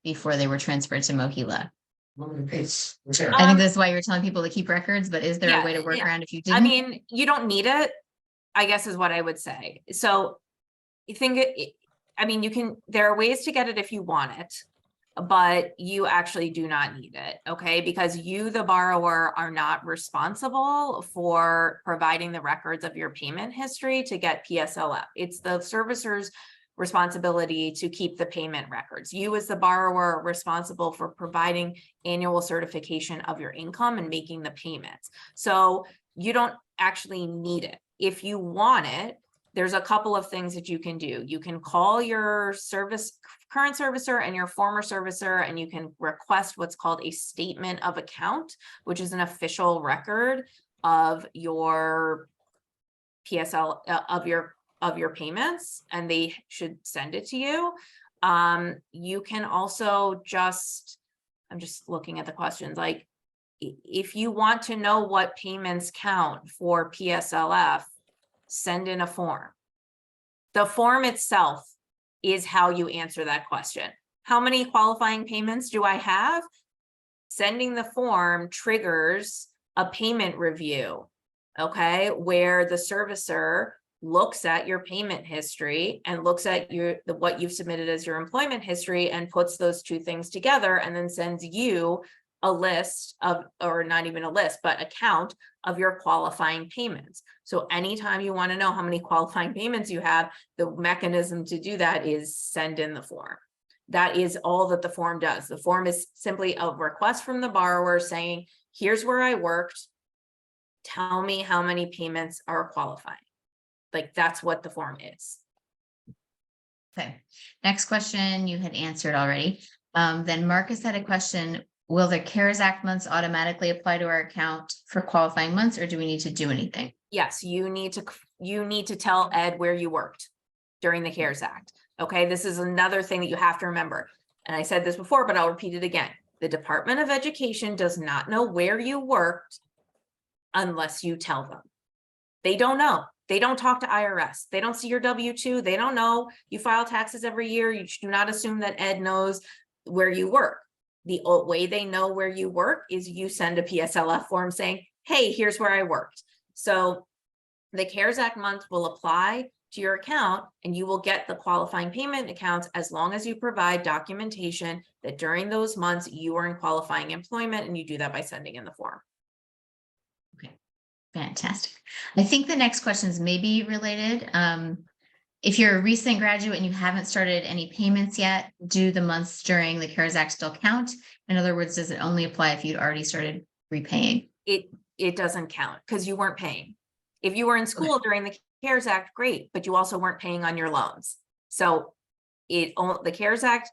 C: before they were transferred to Mohila. I think this is why you're telling people to keep records, but is there a way to work around if you didn't?
B: I mean, you don't need it, I guess is what I would say. So you think there are ways to get it if you want it, but you actually do not need it, okay? Because you, the borrower, are not responsible for providing the records of your payment history to get PSLF. It's the servicer's responsibility to keep the payment records. You as the borrower are responsible for providing annual certification of your income and making the payments. So you don't actually need it. If you want it, there's a couple of things that you can do. You can call your current servicer and your former servicer, and you can request what's called a statement of account, which is an official record of your PSL of your payments, and they should send it to you. You can also I'm just looking at the questions, like if you want to know what payments count for PSLF, send in a form. The form itself is how you answer that question. How many qualifying payments do I have? Sending the form triggers a payment review, okay, where the servicer looks at your payment history and looks at what you've submitted as your employment history and puts those two things together and then sends you a list of, or not even a list, but a count of your qualifying payments. So anytime you want to know how many qualifying payments you have, the mechanism to do that is send in the form. That is all that the form does. The form is simply a request from the borrower saying, here's where I worked. Tell me how many payments are qualifying. Like, that's what the form is.
C: Okay, next question you had answered already. Then Marcus had a question. Will the CARES Act months automatically apply to our account for qualifying months, or do we need to do anything?
B: Yes, you need to tell Ed where you worked during the CARES Act. Okay, this is another thing that you have to remember. And I said this before, but I'll repeat it again. The Department of Education does not know where you worked unless you tell them. They don't know. They don't talk to IRS. They don't see your W-2. They don't know you file taxes every year. You do not assume that Ed knows where you work. The way they know where you work is you send a PSLF form saying, hey, here's where I worked. So the CARES Act month will apply to your account and you will get the qualifying payment accounts as long as you provide documentation that during those months you are in qualifying employment, and you do that by sending in the form.
C: Fantastic. I think the next questions may be related. If you're a recent graduate and you haven't started any payments yet, do the months during the CARES Act still count? In other words, does it only apply if you'd already started repaying?
B: It doesn't count because you weren't paying. If you were in school during the CARES Act, great, but you also weren't paying on your loans. So the CARES Act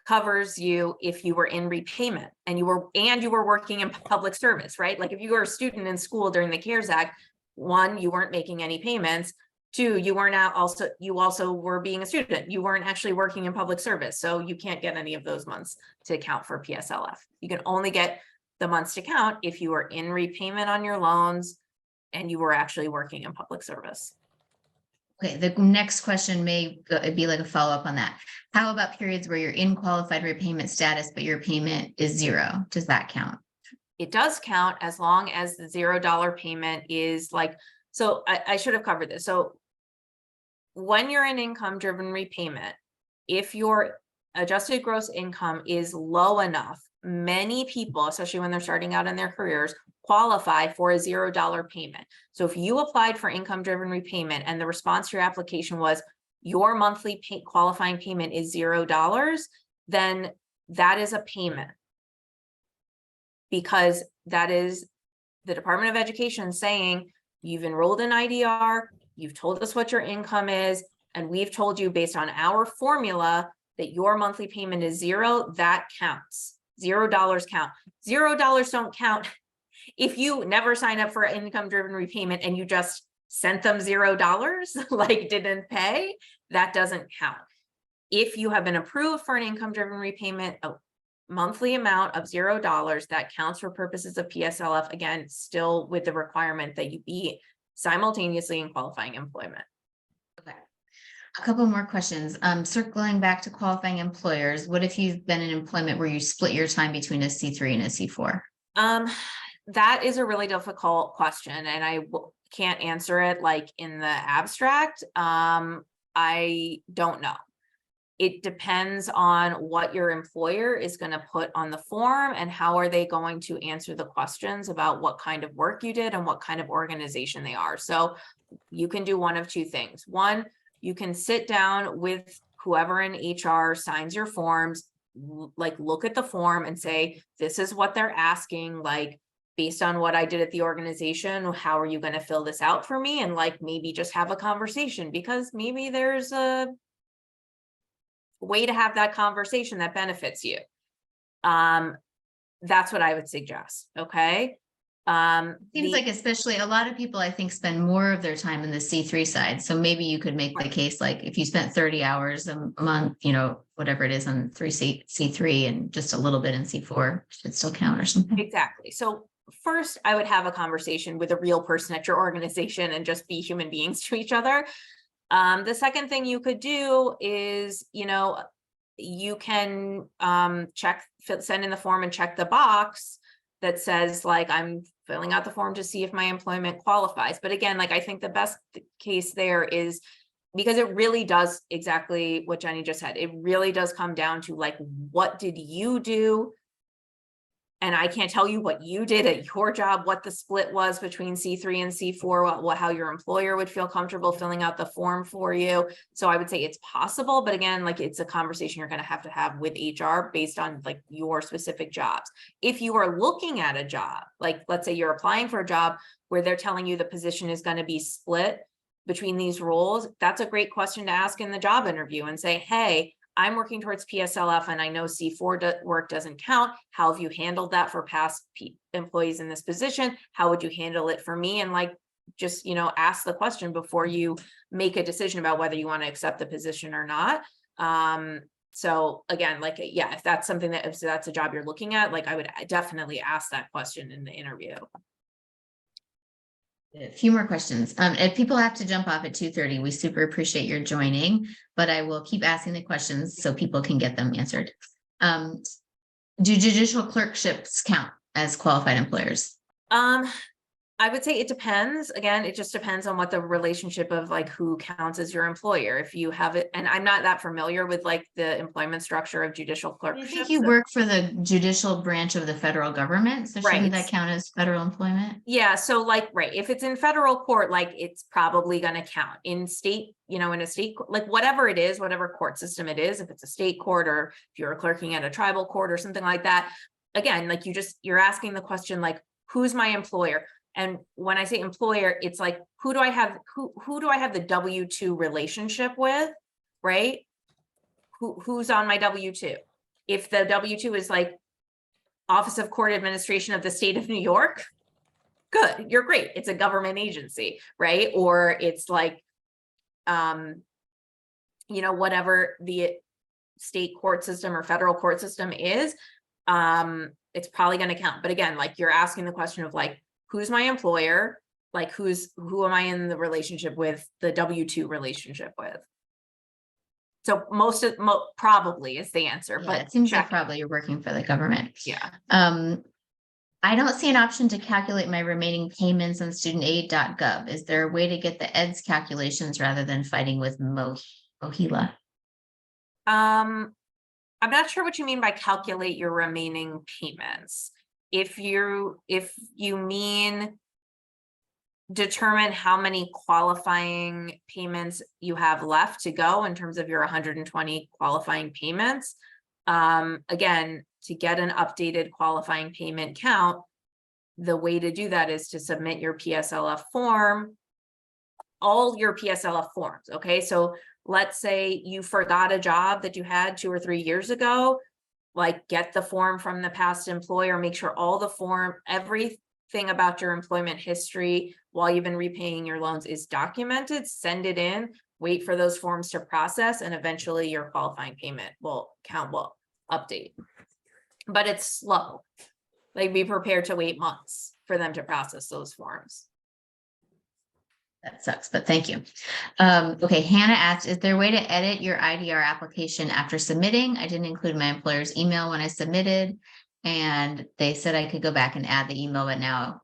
B: covers you if you were in repayment and you were working in public service, right? Like if you were a student in school during the CARES Act, one, you weren't making any payments. Two, you also were being a student. You weren't actually working in public service. So you can't get any of those months to count for PSLF. You can only get the months to count if you were in repayment on your loans and you were actually working in public service.
C: Okay, the next question may be like a follow-up on that. How about periods where you're in qualified repayment status, but your payment is zero? Does that count?
B: It does count as long as the $0 payment is like, so I should have covered this. So when you're in income-driven repayment, if your adjusted gross income is low enough, many people, especially when they're starting out in their careers, qualify for a $0 payment. So if you applied for income-driven repayment and the response to your application was your monthly qualifying payment is $0, then that is a payment. Because that is the Department of Education saying you've enrolled in IDR, you've told us what your income is, and we've told you based on our formula that your monthly payment is zero. That counts. $0 count. $0 don't count if you never sign up for income-driven repayment and you just sent them $0, like didn't pay, that doesn't count. If you have been approved for an income-driven repayment, a monthly amount of $0, that counts for purposes of PSLF, again, still with the requirement that you be simultaneously in qualifying employment.
C: Okay. A couple more questions. Circling back to qualifying employers, what if you've been in employment where you split your time between a C3 and a C4?
B: That is a really difficult question, and I can't answer it like in the abstract. I don't know. It depends on what your employer is going to put on the form and how are they going to answer the questions about what kind of work you did and what kind of organization they are. So you can do one of two things. One, you can sit down with whoever in HR signs your forms, like look at the form and say, this is what they're asking, like, based on what I did at the organization, how are you going to fill this out for me? And like, maybe just have a conversation, because maybe there's a way to have that conversation that benefits you. That's what I would suggest. Okay.
C: Seems like especially a lot of people, I think, spend more of their time in the C3 side. So maybe you could make the case, like if you spent 30 hours a month, you know, whatever it is on C3 and just a little bit in C4 should still count or something.
B: Exactly. So first, I would have a conversation with a real person at your organization and just be human beings to each other. The second thing you could do is, you know, you can send in the form and check the box that says like, I'm filling out the form to see if my employment qualifies. But again, like, I think the best case there is, because it really does exactly what Jenny just said. It really does come down to like, what did you do? And I can't tell you what you did at your job, what the split was between C3 and C4, how your employer would feel comfortable filling out the form for you. So I would say it's possible, but again, like, it's a conversation you're going to have with HR based on like your specific jobs. If you are looking at a job, like let's say you're applying for a job where they're telling you the position is going to be split between these roles, that's a great question to ask in the job interview and say, hey, I'm working towards PSLF and I know C4 work doesn't count. How have you handled that for past employees in this position? How would you handle it for me? And like, just, ask the question before you make a decision about whether you want to accept the position or not. So again, like, yeah, if that's something if that's a job you're looking at, like, I would definitely ask that question in the interview.
C: A few more questions. If people have to jump off at 2:30, we super appreciate your joining, but I will keep asking the questions so people can get them answered. Do judicial clerkships count as qualified employers?
B: I would say it depends. Again, it just depends on what the relationship of like who counts as your employer. If you have it, and I'm not that familiar with like the employment structure of judicial
C: I
B: clerkships.
C: think you work for the judicial branch of the federal government, so shouldn't
B: Right.
C: that count as federal employment?
B: Yeah, so like, right, if it's in federal court, like, it's probably gonna count. In state, in a state, like, whatever it is, whatever court system it is, if it's a state court or if you're clerking at a tribal court or something like that, again, like, you're asking the question, like, who's my employer? And when I say employer, it's like, who do I have the W-2 relationship with, right? Who's on my W-2? If the W-2 is like Office of Court Administration of the State of New York, good, you're great. It's a government agency, right? Or it's like, whatever the state court system or federal court system is, it's probably going to count. But again, like, you're asking the question of like, who's my employer? Like, who am I in the relationship with, the W-2 relationship with? So probably is the answer,
C: Yeah,
B: but
C: it seems like
B: check.
C: probably you're working for the government.
B: Yeah.
C: I don't see an option to calculate my remaining payments on studentaid.gov. Is there a way to get the EDS calculations rather than fighting with Mohila?
B: I'm not sure what you mean by calculate your remaining payments. If you mean determine how many qualifying payments you have left to go in terms of your 120 qualifying payments, again, to get an updated qualifying payment count, the way to do that is to submit your PSLF form, all your PSLF forms. Okay, so let's say you forgot a job that you had 2 or 3 years ago, like, get the form from the past employer, make sure all the everything about your employment history while you've been repaying your loans is documented, send it in, wait for those forms to process, and eventually your qualifying payment will update. But it's slow. Like, be prepared to wait months for them to process those forms.
C: That sucks, but thank you. Okay, Hannah asked, is there a way to edit your IDR application after submitting? I didn't include my employer's email when I submitted, and they said I could go back and add the email, but now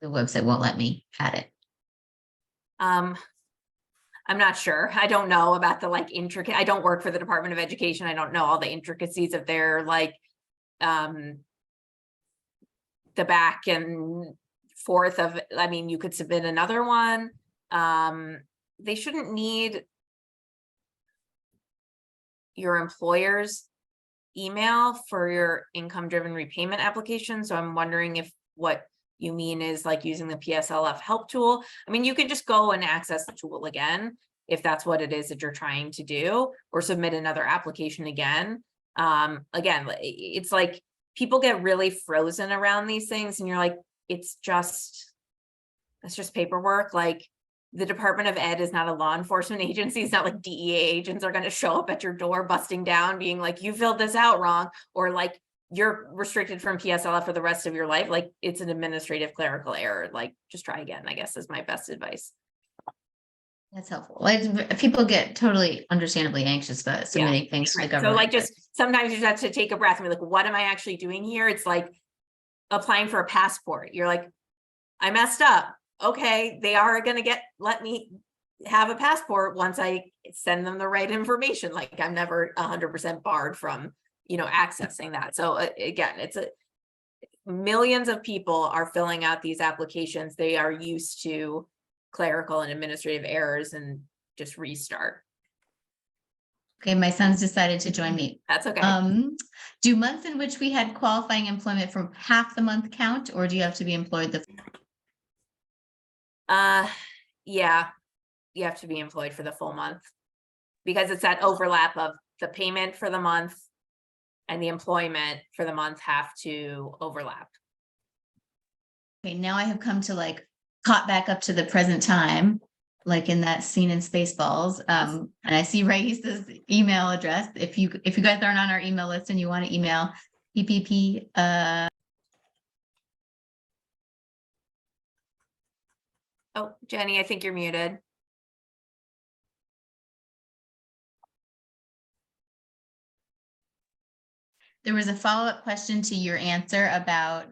C: the website won't let me add it.
B: I'm not sure. I don't know about the like intricate, I don't work for the Department of Education. I don't know all the intricacies of their like, the back and forth of, I mean, you could submit another one. They shouldn't need your employer's email for your income-driven repayment application. So I'm wondering if what you mean is like using the PSLF help tool. I mean, you can just go and access the tool again, if that's what it is that you're trying to do, or submit another application again. Again, it's like people get really frozen around these things and you're like, it's just paperwork. Like, the Department of Ed is not a law enforcement agency. It's not like DEA agents are going to show up at your door busting down being like, you filled this out wrong, or like you're restricted from PSLF for the rest of your life. Like, it's an administrative clerical error. Like, just try again, I guess, is my best advice.
C: That's helpful. Like, people get totally understandably anxious about submitting things to the
B: Right.
C: government.
B: So like, just sometimes you just have to take a breath and be like, what am I actually doing here? It's like applying for a passport. You're like, I messed up. Okay, they are gonna let me have a passport once I send them the right information. Like I'm never 100% barred from, accessing that. So again, millions of people are filling out these applications. They are used to clerical and administrative errors and just restart.
C: Okay, my son's decided to join me.
B: That's okay.
C: Do months in which we had qualifying employment from half the month count, or do you have to be employed the?
B: Yeah, you have to be employed for the full month because it's that overlap of the payment for the month and the employment for the month have to overlap.
C: Okay, now I have come to caught back up to the present time, like in that scene in Spaceballs. And I see Raisa's email address. If you guys aren't on our email list and you want to email PPP,
B: Oh, Jenny, I think you're muted.
C: there was a follow-up question to your answer about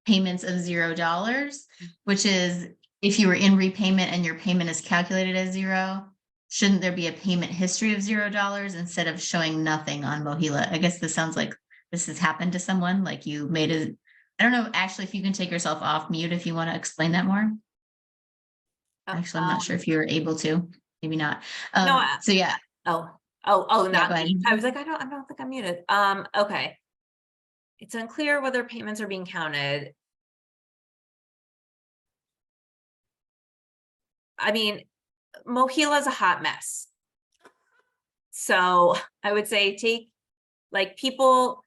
C: payments of $0, which is if you were in repayment and your payment is calculated as 0, shouldn't there be a payment history of $0 instead of showing nothing on Mohila? I guess this sounds like this has happened to someone, like you made it. I don't know, actually, if you can take yourself off mute if you want to explain that more. Actually, I'm not sure if you're able to, maybe not.
B: No,
C: So yeah.
B: Oh,
C: Yeah,
B: not
C: go ahead.
B: me. I was like, I don't think I'm muted. Okay. It's unclear whether payments are being counted. I mean, Mohila is a hot mess. So I would say people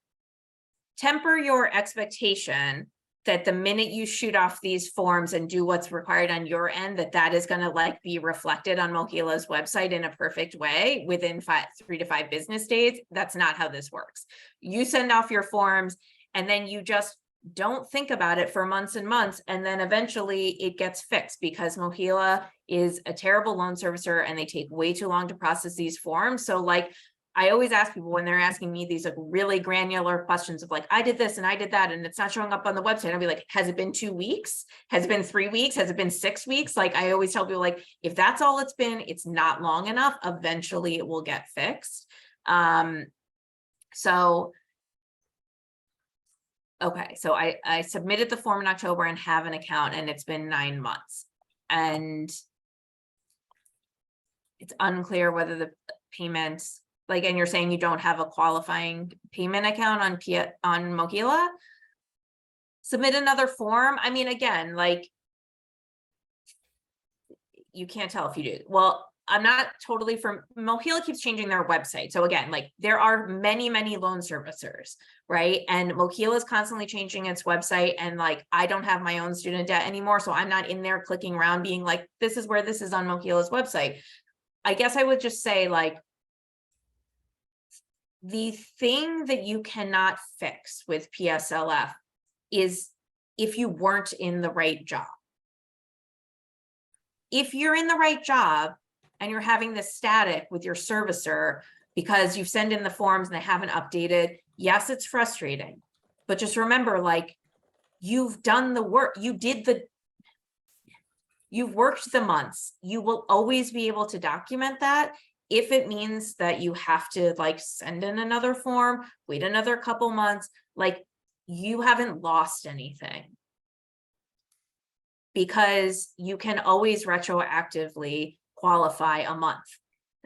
B: temper your expectation that the minute you shoot off these forms and do what's required on your end, that is going to be reflected on Mohila's website in a perfect way within 3 to 5 business days. That's not how this works. You send off your forms and then you just don't think about it for months and months. And then eventually it gets fixed because Mohila is a terrible loan servicer and they take way too long to process these forms. So I always ask people when they're asking me these really granular questions of I did this and I did that and it's not showing up on the website. I'll be like, has it been 2 weeks? Has it been 3 weeks? Has it been 6 weeks? I always tell people if that's all it's been, it's not long enough. Eventually it will get fixed. Okay, so I submitted the form in October and have an account and it's been 9 months. And it's unclear whether the payments, and you're saying you don't have a qualifying payment account on Mohila, submit another form. I mean, again, you can't tell if you do. Well, I'm not totally Mohila keeps changing their website. So again, there are many, many loan servicers, right? And Mohila is constantly changing its website. And I don't have my own student debt anymore. So I'm not in there clicking around being this is where this is on Mohila's website. I guess I would just say the thing that you cannot fix with PSLF is if you weren't in the right job. If you're in the right job and you're having this static with your servicer because you send in the forms and they haven't updated, yes, it's frustrating. But just remember, you've done the work, you've worked the months. You will always be able to document that. If it means that you have to send in another form, wait another couple months, you haven't lost anything. Because you can always retroactively qualify a month.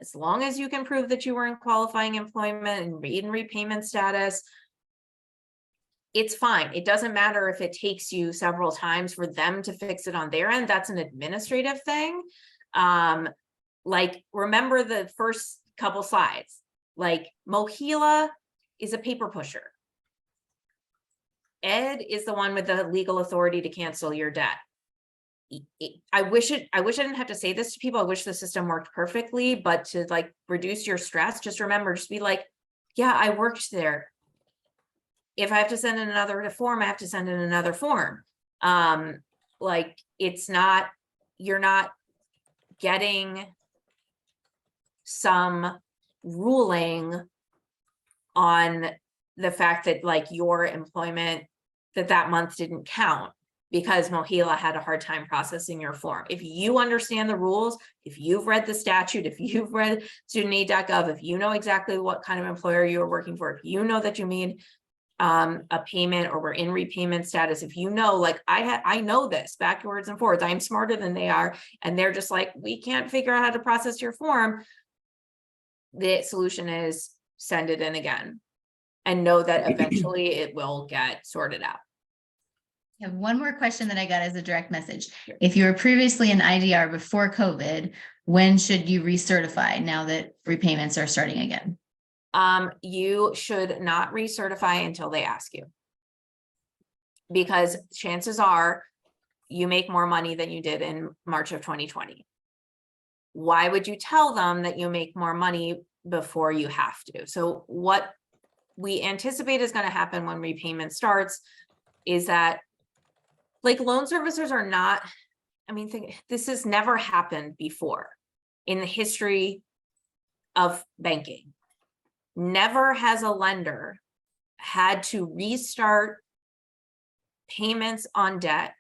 B: As long as you can prove that you were in qualifying employment and in repayment status, it's fine. It doesn't matter if it takes you several times for them to fix it on their end. That's an administrative thing. Remember the first couple slides, Mohila is a paper pusher. Ed is the one with the legal authority to cancel your debt. I wish I didn't have to say this to people. I wish the system worked perfectly, but to reduce your stress, just remember, just be yeah, I worked there. If I have to send in another form, I have to send in another form. It's not, you're not getting some ruling on the fact that your employment that month didn't count. because Mohila had a hard time processing your form. If you understand the rules, if you've read the statute, if you've read studentaid.gov, if you know exactly what kind of employer you're working for, if you know that you made a payment or we're in repayment status, if you know, like I know this backwards and forwards, I'm smarter than they are, and they're just like, we can't figure out how to process your form. The solution is send it in again and know that eventually it will get sorted out.
C: I have one more question that I got as a direct message. If you were previously an IDR before COVID, when should you recertify now that repayments are starting again?
B: You should not recertify until they ask you. Because chances are you make more money than you did in March of 2020. Why would you tell them that you make more money before you have to? So what we anticipate is going to happen when repayment starts is that, like, loan servicers are not, I mean, this has never happened before in the history of banking. Never has a lender had to restart payments on debt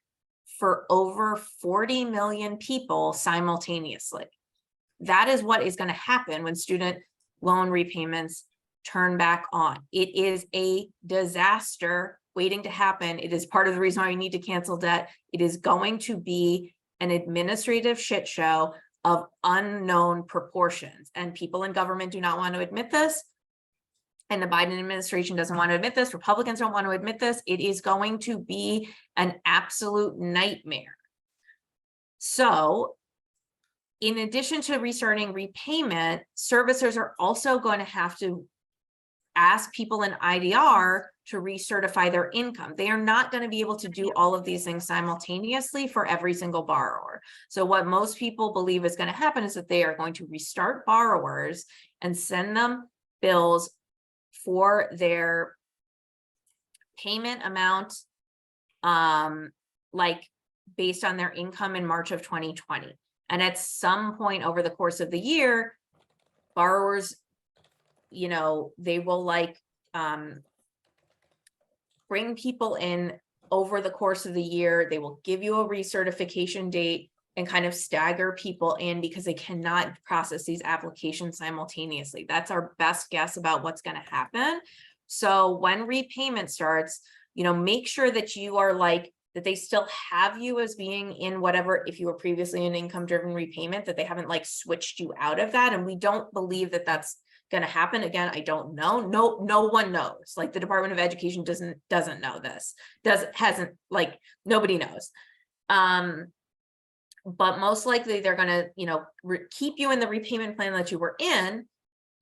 B: for over 40 million people simultaneously. That is what is going to happen when student loan repayments turn back on. It is a disaster waiting to happen. It is part of the reason why we need to cancel debt. It is going to be an administrative shit show of unknown proportions, and people in government do not want to admit this. And the Biden administration doesn't want to admit this. Republicans don't want to admit this. It is going to be an absolute nightmare. So, in addition to restarting repayment, servicers are also going to have to ask people in IDR to recertify their income. They are not going to be able to do all of these things simultaneously for every single borrower. So what most people believe is going to happen is that they are going to restart borrowers and send them bills for their payment amount, like based on their income in March of 2020. And at some point over the course of the year, borrowers, you know, they will like bring people in over the course of the year. They will give you a recertification date and kind of stagger people in because they cannot process these applications simultaneously. That's our best guess about what's going to happen. So when repayment starts, you know, make sure that you are like, that they still have you as being in whatever, if you were previously in income driven repayment, that they haven't like switched you out of that. And we don't believe that that's going to happen. Again, I don't know. No one knows. Like the Department of Education doesn't know this. Like nobody knows. But most likely they're going to, you know, keep you in the repayment plan that you were in.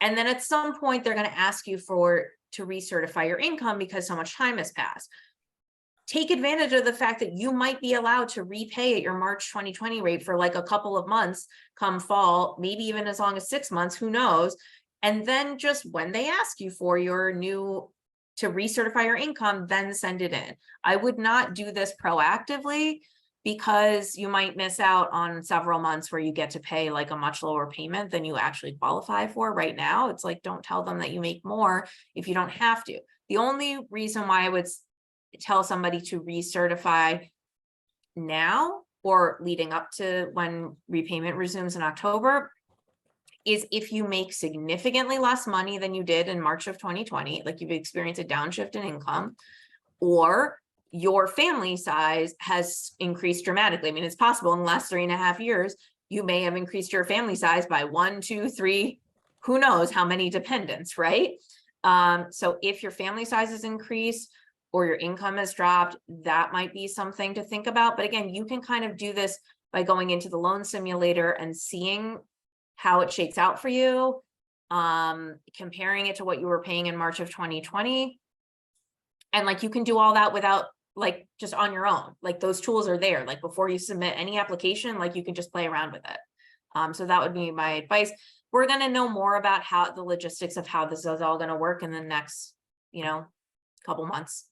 B: And then at some point they're going to ask you to recertify your income because so much time has passed. Take advantage of the fact that you might be allowed to repay at your March 2020 rate for like a couple of months come fall, maybe even as long as 6 months, who knows? And then just when they ask you for your to recertify your income, then send it in. I would not do this proactively because you might miss out on several months where you get to pay like a much lower payment than you actually qualify for right now. It's like, don't tell them that you make more if you don't have to. The only reason why I would tell somebody to recertify now or leading up to when repayment resumes in October is if you make significantly less money than you did in March of 2020, like you've experienced a downshift in income, or your family size has increased dramatically. I mean, it's possible in the last 3.5 years, you may have increased your family size by 1, 2, 3, who knows how many dependents, right? So if your family size has increased or your income has dropped, that might be something to think about. But again, you can kind of do this by going into the loan simulator and seeing how it shakes out for you, comparing it to what you were paying in March of 2020. And like, you can do all that without like just on your own, like those tools are there, like before you submit any application, like you can just play around with it. So that would be my advice. We're going to know more about how the logistics of how this is all going to work in the next, you know, couple months.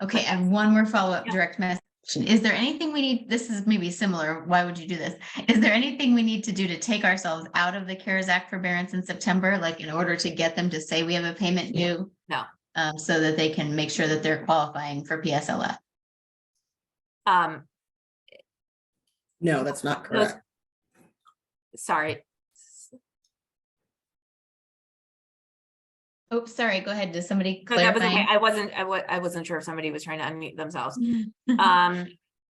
C: Okay, I have one more follow-up
B: Yeah.
C: direct message. Is there anything we need? This is maybe similar. Why would you do this? Is there anything we need to do to take ourselves out of the CARES Act forbearance in September, like in order to get them to say we have a payment due?
B: No.
C: So that they can make sure that they're qualifying for PSLF?
F: No, that's not
B: Those-
F: correct.
B: sorry.
C: Oh, sorry, go ahead. Does somebody
B: No, that was okay.
C: clarify?
B: I wasn't sure if somebody was trying to unmute themselves.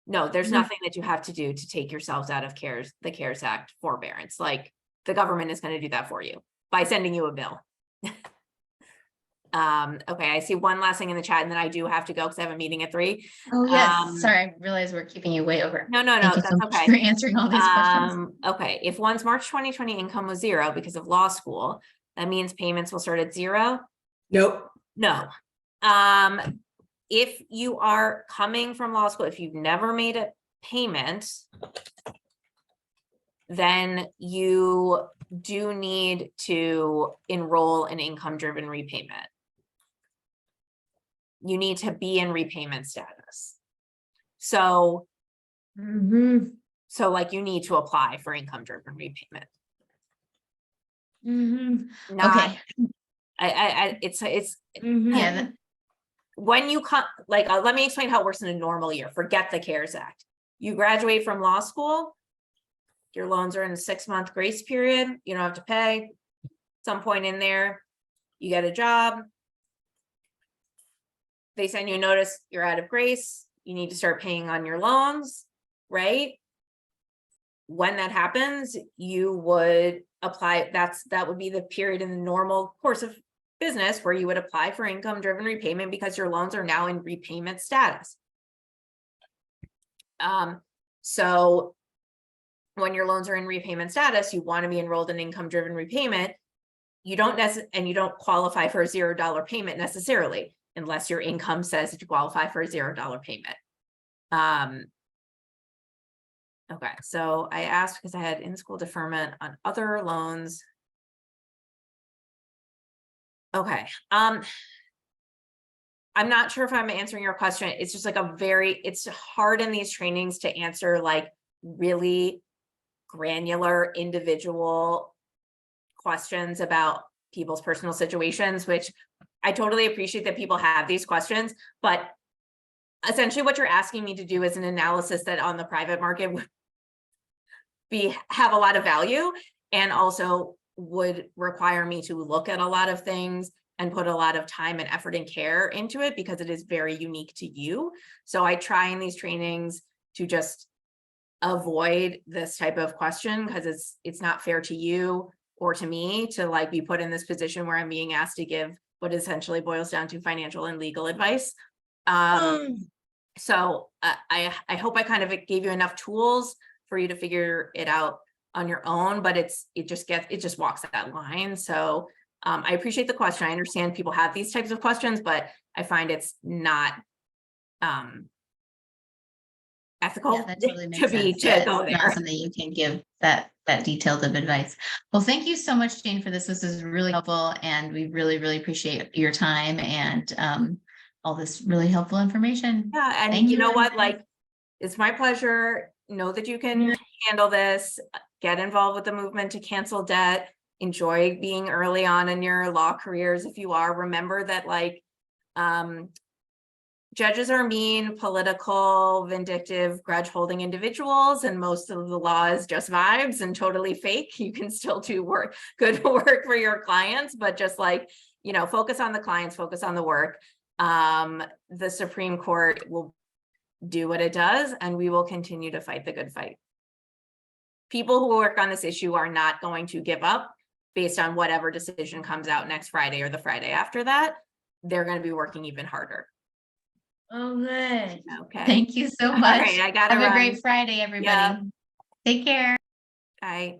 B: No, there's
C: Mhm.
B: nothing that you have to do to take yourselves out of the CARES Act forbearance. Like, the government is gonna do that for you by sending you a bill. Okay, I see one last thing in the chat, and then I do have to go because I have a meeting at 3.
C: Oh, yes,
B: Um,
C: sorry, I realize we're keeping you way over.
B: No,
C: Thank you
B: that's
C: so much
B: okay.
C: for answering all these questions.
B: Okay, if one's March 2020 income was 0 because of law school, that means payments will start at 0?
F: Nope.
B: No. If you are coming from law school, if you've never made a payment, then you do need to enroll in income-driven repayment. You need to be in repayment status. So like you need to apply for income-driven repayment. Not,
C: Okay.
B: it's
C: Yeah, that-
B: when you come, like, let me explain how it works in a normal year. Forget the CARES Act. You graduate from law school, your loans are in a 6-month grace period. You don't have to pay. Some point in there, you get a job. They send you a notice, you're out of grace. You need to start paying on your loans, right? When that happens, you would apply, that would be the period in the normal course of business where you would apply for income-driven repayment because your loans are now in repayment status. So when your loans are in repayment status, you want to be enrolled in income-driven repayment. You don't and you don't qualify for a $0 payment necessarily, unless your income says that you qualify for a $0 payment. Okay, so I asked because I had in-school deferment on other loans. Okay, I'm not sure if I'm answering your question. It's just like it's hard in these trainings to answer like really granular individual questions about people's personal situations, which I totally appreciate that people have these questions, but essentially what you're asking me to do is an analysis that on the private market would have a lot of value and also would require me to look at a lot of things and put a lot of time and effort and care into it because it is very unique to you. So I try in these trainings to just avoid this type of question because it's not fair to you or to me to like be put in this position where I'm being asked to give what essentially boils down to financial and legal advice. So I hope I kind of gave you enough tools for you to figure it out on your own, but it just walks that line. So I appreciate the question. I understand people have these types of questions, but I find it's not ethical
C: yeah, that totally makes
B: to
C: sense. Yeah,
B: go
C: it's not
B: there.
C: something you can give that detailed of advice. Well, thank you so much, Jane, for this. This is really helpful, and we really, really appreciate your time and all this really helpful information.
B: Yeah, and
C: Thank
B: you know
C: you.
B: what, like, it's my pleasure. Know that you can handle this, get involved with the movement to cancel debt, enjoy being early on in your law careers if you are. Remember that like judges are mean, political, vindictive, grudge holding individuals, and most of the law is just vibes and totally fake. You can still do good work for your clients, but just like, you know, focus on the clients, focus on the work. The Supreme Court will do what it does, and we will continue to fight the good fight. People who work on this issue are not going to give up based on whatever decision comes out next Friday or the Friday after that. They're going to be working even harder.
C: Oh, good.
B: Okay.
C: Thank you so
B: All
C: much.
B: right, I gotta
C: Have a
B: run.
C: great Friday, everybody.
B: Yeah.
C: Take care.
B: Bye.